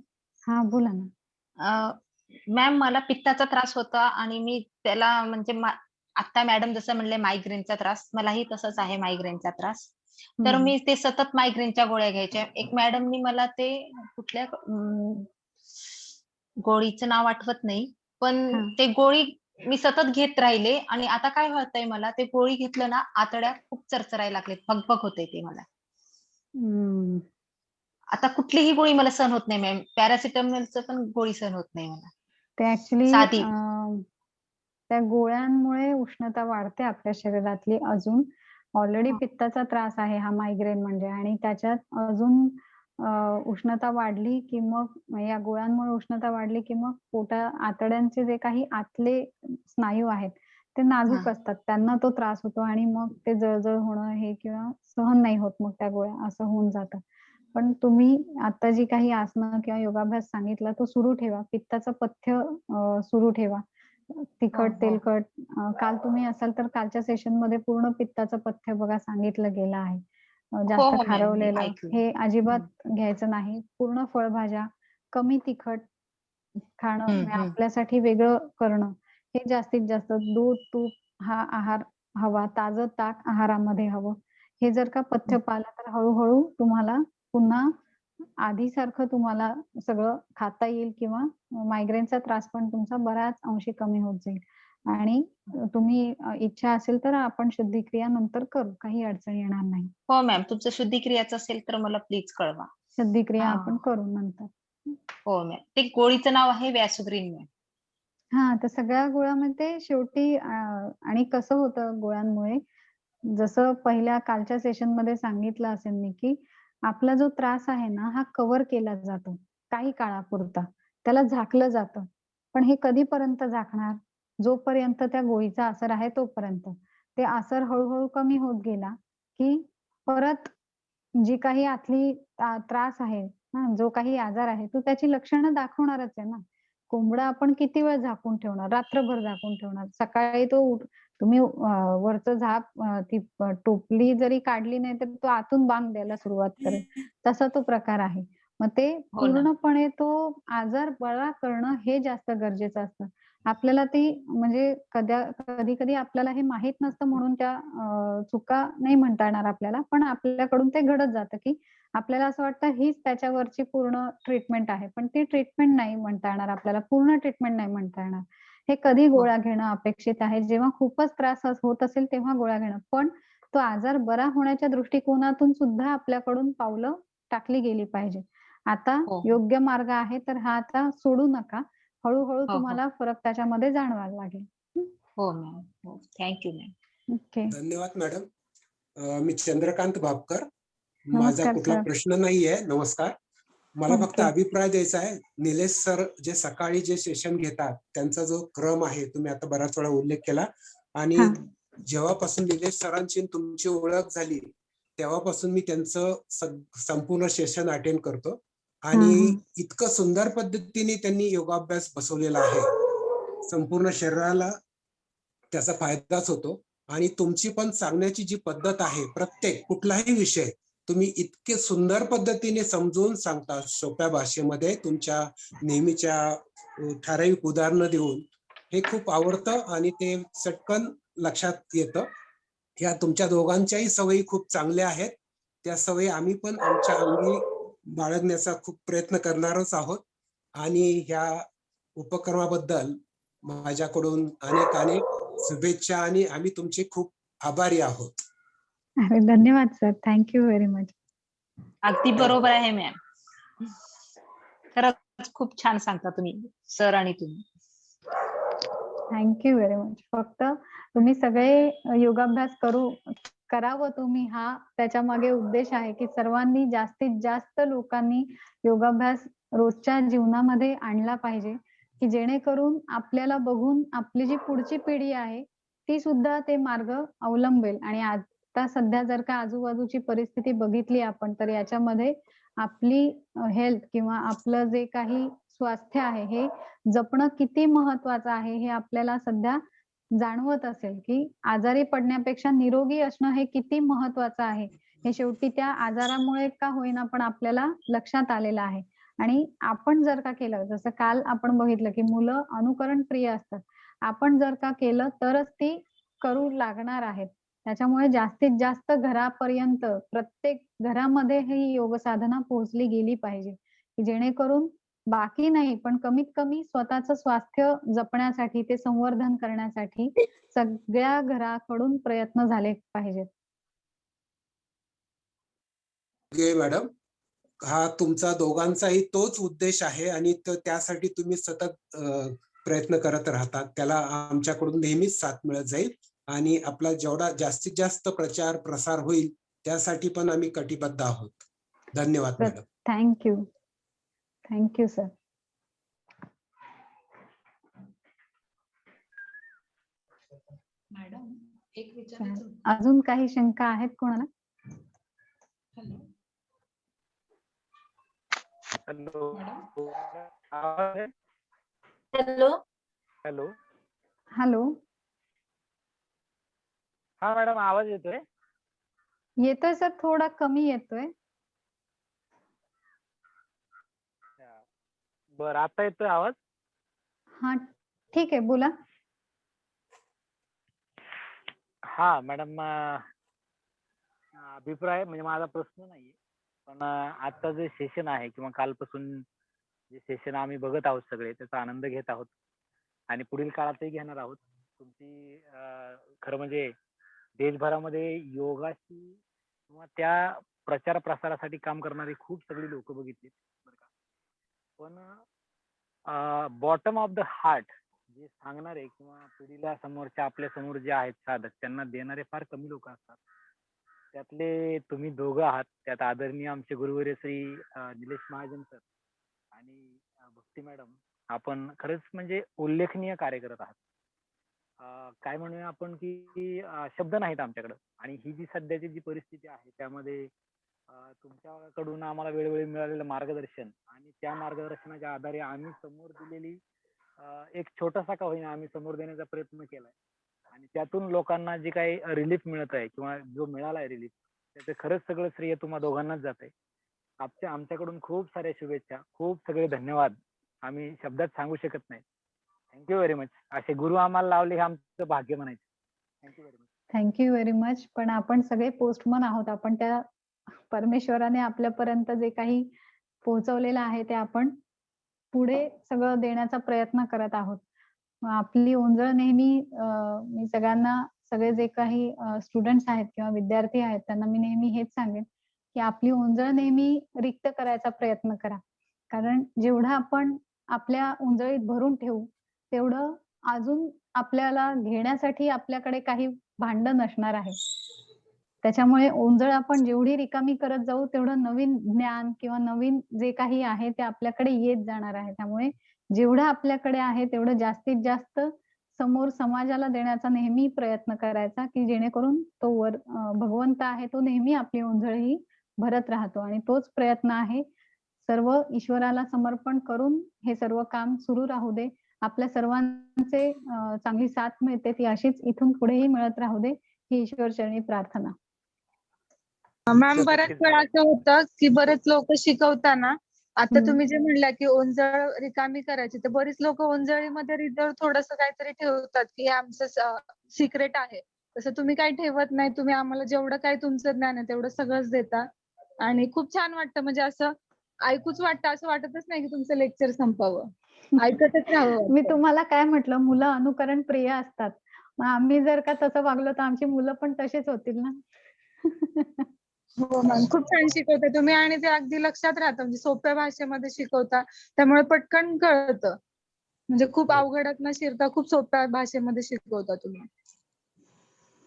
हां, बोला ना. मॅम मला पित्ताचा त्रास होता आणि मी त्याला म्हणजे आता मॅडम जसं म्हणले मायग्रेनचा त्रास, मलाही तसंच आहे मायग्रेनचा त्रास. हं, तर हं. मी ते सतत मायग्रेनच्या गोळ्या घ्यायच्या. एक मॅडमनी मला ते कुठल्या गोळीचं नाव आठवत नाही. पण हां. ते गोळी मी सतत घेत राहिले आणि आता काय होतंय मला ते गोळी घेतलं ना आतड्यात खूप चरचरायला लागलेत. भग होतंय ते मला. हं. आता कुठलीही गोळी मला सहन होत नाही मॅम. पॅरासिटामॉलचं पण गोळी सहन होत नाही मला. ते ॲक्चुअली साधी. त्या गोळ्यांमुळे उष्णता वाढते आपल्या शरीरातली अजून. ऑलरेडी हं. पित्ताचा त्रास आहे हा मायग्रेन म्हणजे आणि त्याच्यात अजून उष्णता वाढली की मग या गोळ्यांमुळे उष्णता वाढली की मग आतड्यांचे जे काही आतले स्नायू आहेत, ते नाजूक हां. असतात. त्यांना तो त्रास होतो आणि मग ते जळजळ होणं हे किंवा सहन नाही होत मग त्या गोळ्या असं होऊन जातं. पण तुम्ही आता जी काही आसनं किंवा योगाभ्यास सांगितला तो सुरू ठेवा. पित्ताचं पथ्य सुरू ठेवा. हो, तिखट, हो. तेलकट काल तुम्ही असाल तर कालच्या सेशनमध्ये पूर्ण पित्ताचं पथ्य बघा सांगितलं गेलं आहे. हो, जास्त हो मॅम. मी खारवलेलं ऐकलंय. हे अजिबात हं. घ्यायचं नाही. पूर्ण फळभाज्या, कमी तिखट खाणं हं, म्हणजे हं. आपल्यासाठी वेगळं करणं, हे जास्तीत जास्त दूध, तूप हा आहार हवा. ताजं ताक आहारामध्ये हवं. हे जर का पथ्य हं. पाळलं तर हळू तुम्हाला पुन्हा आधीसारखं तुम्हाला सगळं खाता येईल किंवा मायग्रेनचा त्रास पण तुमचा बऱ्याच अंशी कमी होत जाईल आणि तुम्ही इच्छा असेल तर आपण शुद्धिक्रिया नंतर करू. काही अडचण येणार नाही. हो मॅम. तुमचं शुद्धिक्रियाचं असेल तर मला प्लीज कळवा. शुद्धिक्रिया हां. आपण करू नंतर. हो मॅम. ते गोळीचं नाव आहे व्यासोग्रीन मॅम. हां, तर सगळ्या गोळ्यामध्ये शेवटी आणि कसं होतं गोळ्यांमुळे, जसं पहिल्या कालच्या सेशनमध्ये सांगितलं असेल मी, की आपला जो त्रास आहे ना, हा कव्हर केला जातो काही काळापुरता. त्याला झाकलं जातं. पण हे कधीपर्यंत झाकणार? जोपर्यंत त्या गोळीचा असर आहे तोपर्यंत. ते असर हळू कमी होत गेला, की परत जी काही आतली त्रास आहे, हां, जो काही आजार आहे, तो त्याची लक्षणं दाखवणारच आहे ना. कोंबडा आपण किती वेळ झाकून ठेवणार? रात्रभर झाकून ठेवणार. सकाळी तो तुम्ही वरचं ती टोपली जरी काढली नाही, तर तो आतून बांग द्यायला सुरुवात करेल. तसा तो प्रकार आहे. मग ते हो ना. पूर्णपणे तो आजार बरा करणं हे जास्त गरजेचं असतं. आपल्याला ती म्हणजे कधी-कधी आपल्याला हे माहीत नसतं म्हणून त्या चुका नाही म्हणता येणार आपल्याला. पण आपल्याकडून ते घडत जातं, की आपल्याला असं वाटतं हीच त्याच्यावरची पूर्ण ट्रीटमेंट आहे. पण ती ट्रीटमेंट नाही म्हणता येणार आपल्याला. पूर्ण ट्रीटमेंट नाही म्हणता येणार. हे कधी हो. गोळ्या घेणं अपेक्षित आहे. जेव्हा खूपच त्रास होत असेल तेव्हा गोळ्या घेणं. पण तो आजार बरा होण्याच्या दृष्टिकोनातून सुद्धा आपल्याकडून पावलं टाकली गेली पाहिजे. आता हो. योग्य मार्ग आहे तर हा आता सोडू नका. हळू-हळू हो, हो. तुम्हाला फरक त्याच्यामध्ये जाणवायला लागेल. हं. हो मॅम. हो. Thank you ma'am. ओके. धन्यवाद मॅडम. मी चंद्रकांत भापकर. माझा नमस्कार कुठला सर. प्रश्न नाहीये. नमस्कार. मला फक्त ओके. अभिप्राय द्यायचा आहे. निलेश सर जे सकाळी जे सेशन घेतात, त्यांचा जो क्रम आहे, तुम्ही आता बराच वेळा उल्लेख केला आणि हां. जेव्हापासून निलेश सरांची आणि तुमची ओळख झाली, तेव्हापासून मी त्यांचं संपूर्ण सेशन अटेंड करतो हां, आणि हां. इतकं सुंदर पद्धतीने त्यांनी योगाभ्यास बसवलेला आहे. संपूर्ण शरीराला त्याचा फायदाच होतो आणि तुमची पण सांगण्याची जी पद्धत आहे, प्रत्येक कुठलाही विषय तुम्ही इतके सुंदर पद्धतीने समजून सांगता, सोप्या भाषेमध्ये तुमच्या नेहमीच्या ठराविक उदाहरणं देऊन. हे खूप आवडतं आणि ते चटकन लक्षात येतं. ह्या तुमच्या दोघांच्याही सवयी खूप चांगल्या आहेत. त्या सवयी आम्ही पण आमच्या अंगी बाळगण्याचा खूप प्रयत्न करणारच आहोत आणि ह्या उपक्रमाबद्दल माझ्याकडून अनेक शुभेच्छा आणि आम्ही तुमचे खूप आभारी आहोत. अरे धन्यवाद sir. Thank you very much. अगदी बरोबर आहे मॅम. खरंच खूप छान सांगता तुम्ही, सर आणि तुम्ही. Thank you very much. फक्त तुम्ही सगळे योगाभ्यास करावं तुम्ही हा त्याच्यामागे उद्देश आहे, की सर्वांनी जास्तीत जास्त लोकांनी योगाभ्यास रोजच्या जीवनामध्ये आणला पाहिजे, की जेणेकरून आपल्याला बघून आपली जी पुढची पिढी आहे, ती सुद्धा ते मार्ग अवलंबेल आणि आता सध्या जर का आजूबाजूची परिस्थिती बघितली आपण, तर याच्यामध्ये आपली हेल्थ किंवा आपलं जे काही स्वास्थ्य आहे, हे जपणं किती महत्वाचं आहे, हे आपल्याला सध्या जाणवत असेल, की आजारी पडण्यापेक्षा निरोगी असणं हे किती महत्वाचं आहे. हे शेवटी त्या आजारामुळे का होईना पण आपल्याला लक्षात आलेलं आहे. आणि आपण जर का केलं, जसं काल आपण बघितलं, की मुलं अनुकरण प्रिय असतात. आपण जर का केलं तरच ती करू लागणार आहेत. त्याच्यामुळे जास्तीत जास्त घरापर्यंत प्रत्येक घरामध्ये ही योग साधना पोहोचली गेली पाहिजे, की जेणेकरून बाकी नाही, पण कमीत कमी स्वतःचं स्वास्थ्य जपण्यासाठी, ते संवर्धन करण्यासाठी सगळ्या घराकडून प्रयत्न झाले पाहिजेत. मॅडम, हा तुमचा दोघांचाही तोच उद्देश आहे आणि त्यासाठी तुम्ही सतत प्रयत्न करत राहतात. त्याला आमच्याकडून नेहमीच साथ मिळत जाईल आणि आपला जेवढा जास्तीत जास्त प्रचार प्रसार होईल त्यासाठी पण आम्ही कटिबद्ध आहोत. धन्यवाद madam. Thank you. Thank you sir. Madam एक विचारायचं होतं. अजून काही शंका आहेत कोणाला? Hello hello madam. आवाज आहे? हॅलो. Hello hello. हा मॅडम आवाज येतोय? येतोय सर, थोडा कमी येतोय. बरं आता येतोय आवाज? हां, ठीक आहे बोला. हा मॅडम, अभिप्राय म्हणजे माझा प्रश्न नाहीये, पण आता जे सेशन आहे किंवा कालपासून जे सेशन आम्ही बघत आहोत सगळे, त्याचा आनंद घेत आहोत आणि पुढील काळातही घेणार आहोत. तुमची खरं म्हणजे देशभरामध्ये योगाशी किंवा त्या प्रचार प्रसारासाठी काम करणारी खूप सगळी लोक बघितली बरं का, पण बॉटम ऑफ द हार्ट जे सांगणारे किंवा पिढीला समोरच्या आपल्या समोर जे आहेत साधक, त्यांना देणारे फार कमी लोक असतात. त्यातले तुम्ही दोघं आहात. त्यात आदरणीय आमचे गुरुवर्य श्री निलेश महाजन सर आणि भक्ती मॅडम, आपण खरंच म्हणजे उल्लेखनीय कार्य करत आहात. काय म्हणूया आपण की शब्द नाहीत आमच्याकडं. आणि ही जी सध्याची जी परिस्थिती आहे त्यामध्ये तुमच्याकडून आम्हाला वेळोवेळी मिळालेलं मार्गदर्शन आणि त्या मार्गदर्शनाच्या आधारे आम्ही समोर दिलेली एक छोटासा का होईना आम्ही समोर देण्याचा प्रयत्न केलाय आणि त्यातून लोकांना जे काही रिलीफ मिळत आहे किंवा जो मिळाला आहे रिलीफ, त्याचं खरंच सगळं श्रेय तुम्हा दोघांनाच जात आहे. आमच्याकडून खूप साऱ्या शुभेच्छा, खूप सगळे धन्यवाद. आम्ही शब्दात सांगू शकत नाही. Thank you very much. असे गुरु आम्हाला लावले हे आमचं भाग्य म्हणायचं. Thank you very much. Thank you very much. पण आपण सगळे पोस्टमन आहोत. आपण त्या परमेश्वराने आपल्यापर्यंत जे काही पोहोचवलेलं आहे ते आपण पुढे सगळं देण्याचा प्रयत्न करत आहोत. मग आपली ओंजळ नेहमी मी सगळ्यांना सगळे जे काही स्टुडंट्स आहेत किंवा विद्यार्थी आहेत त्यांना मी नेहमी हेच सांगेन, की आपली ओंजळ नेहमी रिक्त करायचा प्रयत्न करा. कारण जेवढं आपण आपल्या ओंजळीत भरून ठेवू, तेवढं अजून आपल्याला घेण्यासाठी आपल्याकडे काही भांडं नसणार आहे. त्याच्यामुळे ओंजळ आपण जेवढी रिकामी करत जाऊ, तेवढं नवीन ज्ञान किंवा नवीन जे काही आहे ते आपल्याकडे येत जाणार आहे. त्यामुळे जेवढं आपल्याकडे आहे तेवढं जास्तीत जास्त समोर समाजाला देण्याचा नेहमी प्रयत्न करायचा, की जेणेकरून तो भगवंत आहे तो नेहमी आपली ओंजळही भरत राहतो आणि तोच प्रयत्न आहे. सर्व ईश्वराला समर्पण करून हे सर्व काम सुरू राहू दे. आपल्या सर्वांचे चांगली साथ मिळते ती अशीच इथून पुढेही मिळत राहू दे, ही ईश्वरचरणी प्रार्थना. मॅम बऱ्याच वेळा असं होतं की बरेच लोक शिकवताना आता तुम्ही जे म्हणला की ओंजळ रिकामी करायची, तर बरीच लोक ओंजळीमध्ये रिझर्व थोडंसं काहीतरी ठेवतात की हे आमचं सिक्रेट आहे. तसं तुम्ही काही ठेवत नाही. तुम्ही आम्हाला जेवढं काही तुमचं ज्ञान आहे तेवढं सगळंच देता आणि खूप छान वाटतं. म्हणजे असं ऐकूच वाटतं, असं वाटतच नाही की तुमचं लेक्चर संपावं. ऐकतच राहावं. मी तुम्हाला काय म्हटलं, मुलं अनुकरण प्रिय असतात. मग आम्ही जर का तसं वागलो तर आमची मुलं पण तशीच होतील ना. हो मॅम, खूप छान शिकवता तुम्ही आणि ते अगदी लक्षात राहतं. म्हणजे सोप्या भाषेमध्ये शिकवता, त्यामुळे पटकन कळतं. म्हणजे खूप अवघडात न शिरता खूप सोप्या भाषेमध्ये शिकवता तुम्ही.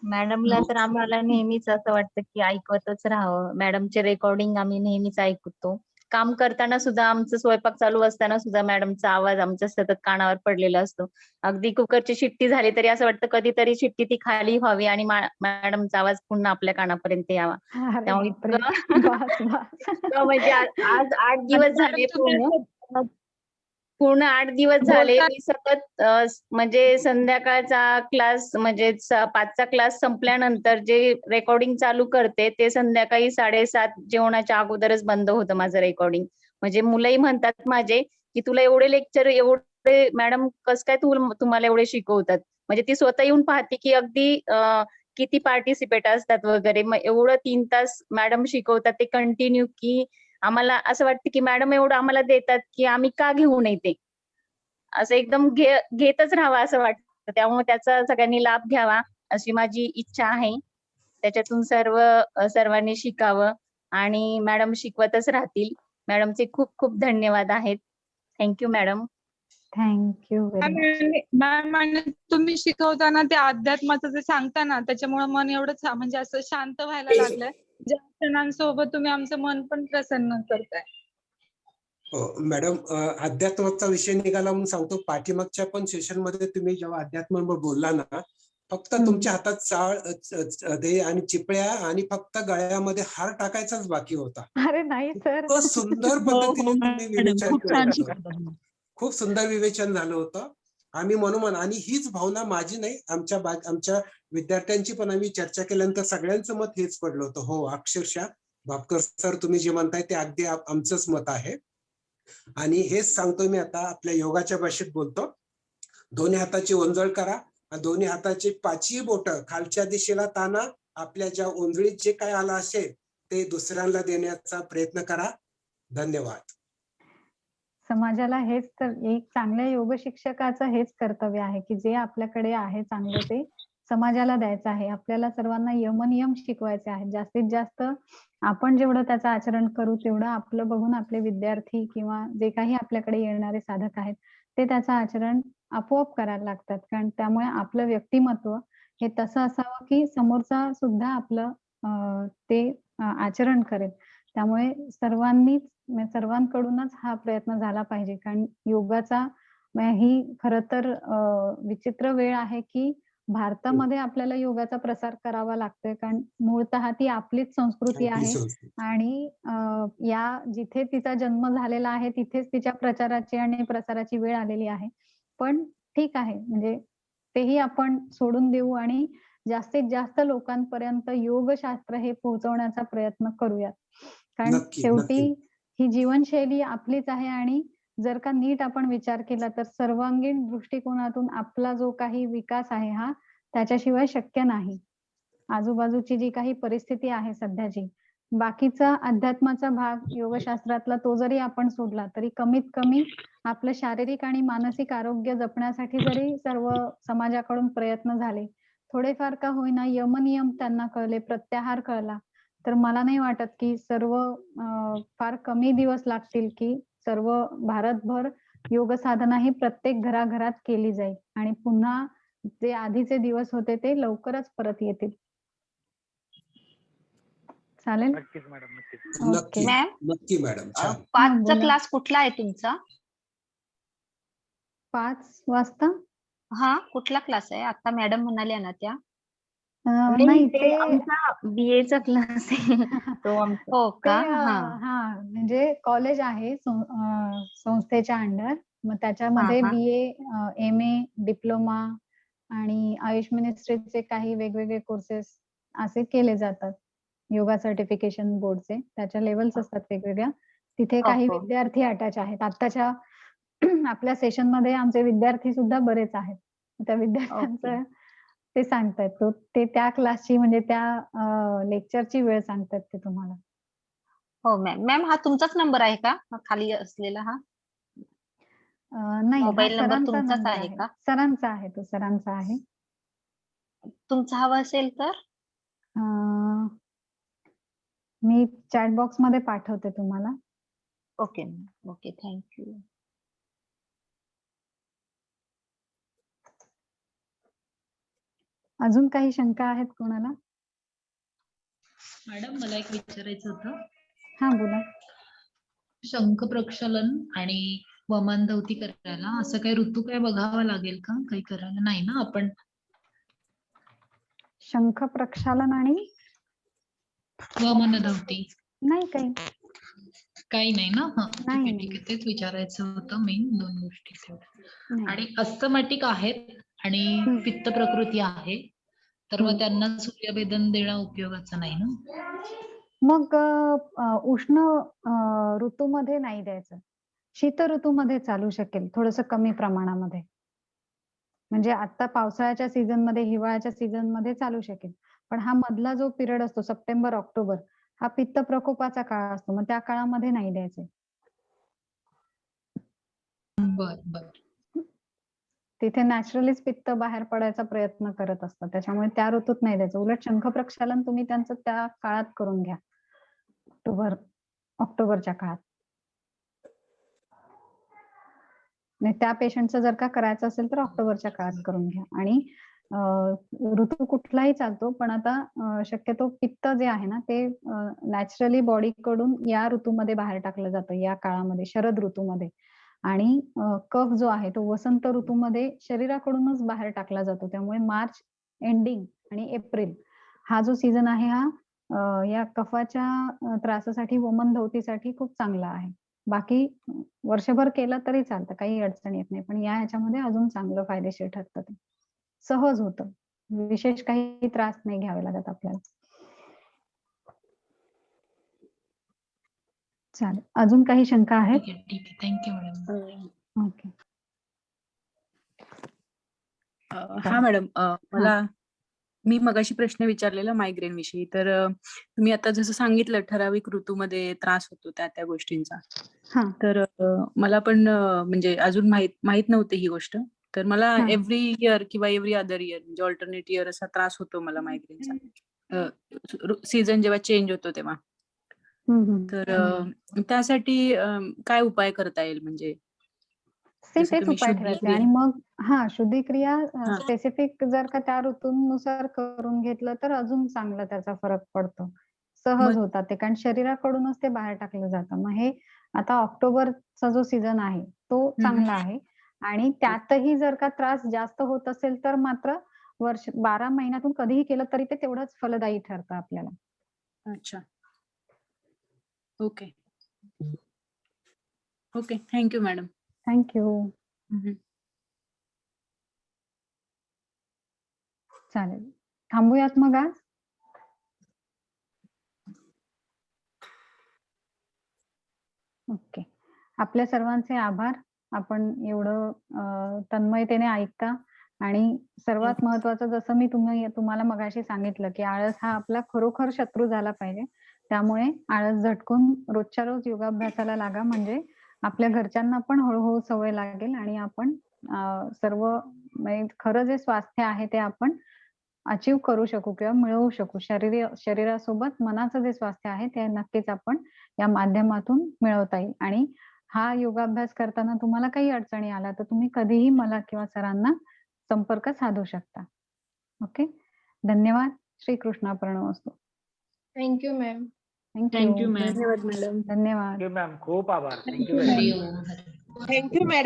मॅडमला तर आम्हाला नेहमीच असं वाटतं की ऐकतच राहावं. मॅडमचे रेकॉर्डिंग आम्ही नेहमीच ऐकतो. काम करताना सुद्धा आमचं स्वयंपाक चालू असताना सुद्धा मॅडमचा आवाज आमच्या सतत कानावर पडलेला असतो. अगदी कुकरची शिट्टी झाली तरी असं वाटतं कधीतरी शिट्टी ती खाली व्हावी आणि मॅडमचा आवाज पुन्हा आपल्या कानापर्यंत यावा. अरे त्यामुळे बापरे! बास, बास. म्हणजे आज 8 दिवस झाले पूर्ण 8 दिवस झाले बोलता- मी सतत म्हणजे संध्याकाळचा क्लास म्हणजे 5चा क्लास संपल्यानंतर जे रेकॉर्डिंग चालू करते ते संध्याकाळी 7:30 जेवणाच्या अगोदरच बंद होतं माझं रेकॉर्डिंग. म्हणजे मुलंही म्हणतात माझे की तुला एवढे लेक्चर एवढे मॅडम कसं काय तुम्हाला एवढे शिकवतात. म्हणजे ती स्वतः येऊन पाहते की अगदी किती पार्टिसिपेट असतात वगैरे. मग एवढं 3 तास मॅडम शिकवतात ते कंटिन्यू की आम्हाला असं वाटतं की मॅडम एवढं आम्हाला देतात की आम्ही का घेऊ नये ते. असं एकदम घेतच राहावं असं वाटतं. त्यामुळे त्याचा सगळ्यांनी लाभ घ्यावा अशी माझी इच्छा आहे. त्याच्यातून सर्वांनी शिकावं आणि मॅडम शिकवतच राहतील. मॅडमचे खूप खूप धन्यवाद आहेत. Thank you madam. Thank you very much. Ma'am आणि तुम्ही शिकवताना ते अध्यात्माचं जे सांगता ना त्याच्यामुळे मन एवढं म्हणजे असं शांत व्हायला लागलंय. ज्या क्षणांसोबत तुम्ही आमचं मन पण प्रसन्न करताय. मॅडम, अध्यात्माचा विषय निघाला म्हणून सांगतो. पाठीमागच्या पण सेशन मध्ये तुम्ही जेव्हा अध्यात्मावर बोलला ना, फक्त तुमच्या हातात चाळ दे आणि चिपळ्या आणि फक्त गळ्यामध्ये हार टाकायचाच बाकी होता. अरे नाही सर. इतकं सुंदर पद्धतीने तुम्ही विवेचन खूप केलं छान होतं. शिकवतात. खूप सुंदर विवेचन झालं होतं. आम्ही मनोमन आणि हीच भावना माझी नाही, आमच्या विद्यार्थ्यांची पण आम्ही चर्चा केल्यानंतर सगळ्यांचं मत हेच पडलं होतं. हो, अक्षरशः भापकर सर तुम्ही जे म्हणताय ते अगदी आमचंच मत आहे. आणि हेच सांगतो मी आता आपल्या योगाच्या भाषेत बोलतो. दोन्ही हाताची ओंजळ करा. दोन्ही हाताची 5ही बोटं खालच्या दिशेला ताना. आपल्या ज्या ओंजळीत जे काय आलं असेल ते दुसऱ्यांना देण्याचा प्रयत्न करा. धन्यवाद. समाजाला हेच तर एक चांगल्या योग शिक्षकाचं हेच कर्तव्य आहे की जे आपल्याकडे आहे चांगलं ते समाजाला द्यायचं आहे. आपल्याला सर्वांना यमनियम शिकवायचे आहेत. जास्तीत जास्त आपण जेवढं त्याचं आचरण करू तेवढं आपलं बघून आपले विद्यार्थी किंवा जे काही आपल्याकडे येणारे साधक आहेत ते त्याचं आचरण आपोआप करायला लागतात. कारण त्यामुळे आपलं व्यक्तिमत्व हे तसं असावं की समोरचा सुद्धा आपलं ते आचरण करेल. त्यामुळे सर्वांकडूनच हा प्रयत्न झाला पाहिजे. कारण योगाचा ही खरं तर विचित्र वेळ आहे की भारतामध्ये आपल्याला योगाचा प्रसार करावा लागतोय. कारण मूळतः ती आपलीच संस्कृती आहे आणि या जिथे तिचा जन्म झालेला आहे तिथेच तिच्या प्रचाराची आणि प्रसाराची वेळ आलेली आहे. पण ठीक आहे, म्हणजे तेही आपण सोडून देऊ आणि जास्तीत जास्त लोकांपर्यंत योगशास्त्र हे पोहोचवण्याचा प्रयत्न करूयात. कारण शेवटी ही जीवनशैली आपलीच आहे आणि जर का नीट आपण विचार केला तर सर्वांगीण दृष्टिकोनातून आपला जो काही विकास आहे हा त्याच्याशिवाय शक्य नाही. आजूबाजूची जी काही परिस्थिती आहे सध्याची, बाकीचा अध्यात्माचा भाग योगशास्त्रातला तो जरी आपण सोडला तरी कमीत कमी आपलं शारीरिक आणि मानसिक आरोग्य जपण्यासाठी जरी सर्व समाजाकडून प्रयत्न झाले, थोडेफार का होईना यमनियम त्यांना कळले, प्रत्याहार कळला, तर मला नाही वाटत की सर्व फार कमी दिवस लागतील की सर्व भारतभर योग साधना ही प्रत्येक घराघरात केली जाईल आणि पुन्हा जे आधीचे दिवस होते ते लवकरच परत येतील. चालेल? नक्कीच मॅडम, नक्कीच. नक्की मॅम नक्की मॅडम, छान. 5चा बोला. क्लास कुठला आहे तुमचा? 5 वाजता? हा, कुठला क्लास आहे? आता मॅडम म्हणाल्या ना त्या. नाही ते ते आमचा BA चा क्लास आहे. तो आमचा हो ते का? हा. हां, म्हणजे कॉलेज आहे संस्थेच्या अंडर. मग त्याच्यामध्ये हा. BA, MA, डिप्लोमा आणि आयुष मिनिस्ट्रीचे काही वेगवेगळे कोर्सेस असे केले जातात. योगा सर्टिफिकेशन बोर्डचे. त्याच्या लेव्हल्स असतात वेगवेगळ्या. तिथे काही ओहो. विद्यार्थी अटॅच आहेत. आत्ताच्या आपल्या सेशनमध्ये आमचे विद्यार्थी सुद्धा बरेच आहेत. त्या विद्यार्थ्यांचं ते सांगतायत. ते त्या क्लासची म्हणजे त्या लेक्चरची वेळ सांगतात ते तुम्हाला. हो मॅम. मॅम हा तुमचाच नंबर आहे का? हा खाली असलेला हा? नाही, हा मोबाईल नंबर सरांचा तुमचाच नंबर आहे आहे. का? सरांचा आहे तो, सरांचा आहे. तुमचा हवा असेल तर? मी चॅट बॉक्समध्ये पाठवते तुम्हाला. Okay ma'am. Okay, thank you. अजून काही शंका आहेत कोणाला? मॅडम मला एक विचारायचं होतं. हां, बोला. शंख प्रक्षालन आणि वमनधौती करायला असं काही ऋतू काय बघावा लागेल का? काही करायला नाही ना आपण? शंख प्रक्षालन आणि वमनधौती नाही काही. काही नाही ना? हा, ठीक नाही, आहे, ठीक आहे. तेच विचारायचं होतं मेन 2 गोष्टी तेवढ्या. नाही. आणि अस्थमॅटिक आहेत आणि हं. पित्त प्रकृती आहे, तर मग हं. त्यांना सूर्यभेदन देणं उपयोगाचं नाही ना? मग उष्ण ऋतूमध्ये नाही द्यायचं. शीत ऋतूमध्ये चालू शकेल, थोडंसं कमी प्रमाणामध्ये. म्हणजे आता पावसाळ्याच्या सीझनमध्ये, हिवाळ्याच्या सीझनमध्ये चालू शकेल. पण हा मधला जो पिरियड असतो सप्टेंबर, ऑक्टोबर हा पित्त प्रकोपाचा काळ असतो. मग त्या काळामध्ये नाही द्यायचे. बर. तिथे नॅचरलीच पित्त बाहेर पडायचा प्रयत्न करत असतात. त्याच्यामुळे त्या ऋतूत नाही द्यायचं. उलट शंख प्रक्षालन तुम्ही त्यांचं त्या काळात करून घ्या. ऑक्टोबरच्या काळात. नाही त्या पेशंटचं जर का करायचं असेल तर ऑक्टोबरच्या काळात करून घ्या. आणि ऋतू कुठलाही चालतो, पण आता शक्यतो पित्त जे आहे ना ते नॅचरली बॉडीकडून या ऋतूमध्ये बाहेर टाकलं जातं, या काळामध्ये, शरद ऋतूमध्ये. आणि कफ जो आहे तो वसंत ऋतूमध्ये शरीराकडूनच बाहेर टाकला जातो. त्यामुळे मार्च एंडिंग आणि एप्रिल हा जो सीझन आहे हा या कफाच्या त्रासासाठी, वमनधौतीसाठी खूप चांगला आहे. बाकी वर्षभर केलं तरी चालतं, काही अडचण येत नाही. पण या ह्याच्यामध्ये अजून चांगलं फायदेशीर ठरतं ते. सहज होतं. विशेष काही त्रास नाही घ्यावे लागत आपल्याला. चालेल. अजून काही शंका आहेत? ठीक आहे. Thank you madam. ओके. हा मॅडम, मी मगाशी प्रश्न विचारलेला मायग्रेन विषयी. तर तुम्ही आता जसं सांगितलं ठराविक ऋतूमध्ये त्रास होतो त्या गोष्टींचा. हां. तर मला पण म्हणजे अजून माहित नव्हती ही गोष्ट. तर मला हां. एव्हरी इयर किंवा एव्हरी अदर इयर म्हणजे अल्टरनेट इयर असा त्रास होतो मला मायग्रेनचा. सीझन जेव्हा चेंज होतो तेव्हा. तर त्यासाठी काय उपाय करता येईल म्हणजे? सेम जसं तेच तुम्ही उपाय ठेवायचे आणि शुद्धिक्रिया. मग शुद्धिक्रिया स्पेसिफिक जर का त्या ऋतूनुसार करून घेतलं तर अजून चांगला त्याचा फरक पडतो. सहज होतात ते, कारण शरीराकडूनच ते बाहेर टाकलं जातं. मग हे आता ऑक्टोबरचा जो सीझन आहे तो चांगला आहे. आणि त्यातही जर का त्रास जास्त होत असेल तर मात्र 12 महिन्यातून कधीही केलं तरी ते तेवढंच फलदायी ठरतं आपल्याला. अच्छा. Okay. Okay. Thank you madam. Thank you. चालेल. थांबूयात मग आज? ओके. आपल्या सर्वांचे आभार. आपण एवढं तन्मयतेने ऐकता आणि सर्वात महत्वाचं जसं मी तुम्हाला मगाशी सांगितलं की आळस हा आपला खरोखर शत्रू झाला पाहिजे. त्यामुळे आळस झटकून रोजच्या रोज योगाभ्यासाला लागा, म्हणजे आपल्या घरच्यांना पण हळूहळू सवय लागेल आणि आपण सर्व म्हणजे खरं जे स्वास्थ्य आहे ते आपण अचीव करू शकू किंवा मिळवू शकू. शरीरासोबत मनाचं जे स्वास्थ्य आहे ते नक्कीच आपण या माध्यमातून मिळवता येईल. आणि हा योगाभ्यास करताना तुम्हाला काही अडचणी आल्या तर तुम्ही कधीही मला किंवा सरांना संपर्क साधू शकता. ओके, धन्यवाद. श्री कृष्णार्पणमस्तु. Thank you ma'am. Thank you ma'am. धन्यवाद मॅडम. धन्यवाद. मॅम खूप आभार. थँक्यू हरिओम. Thank you madam.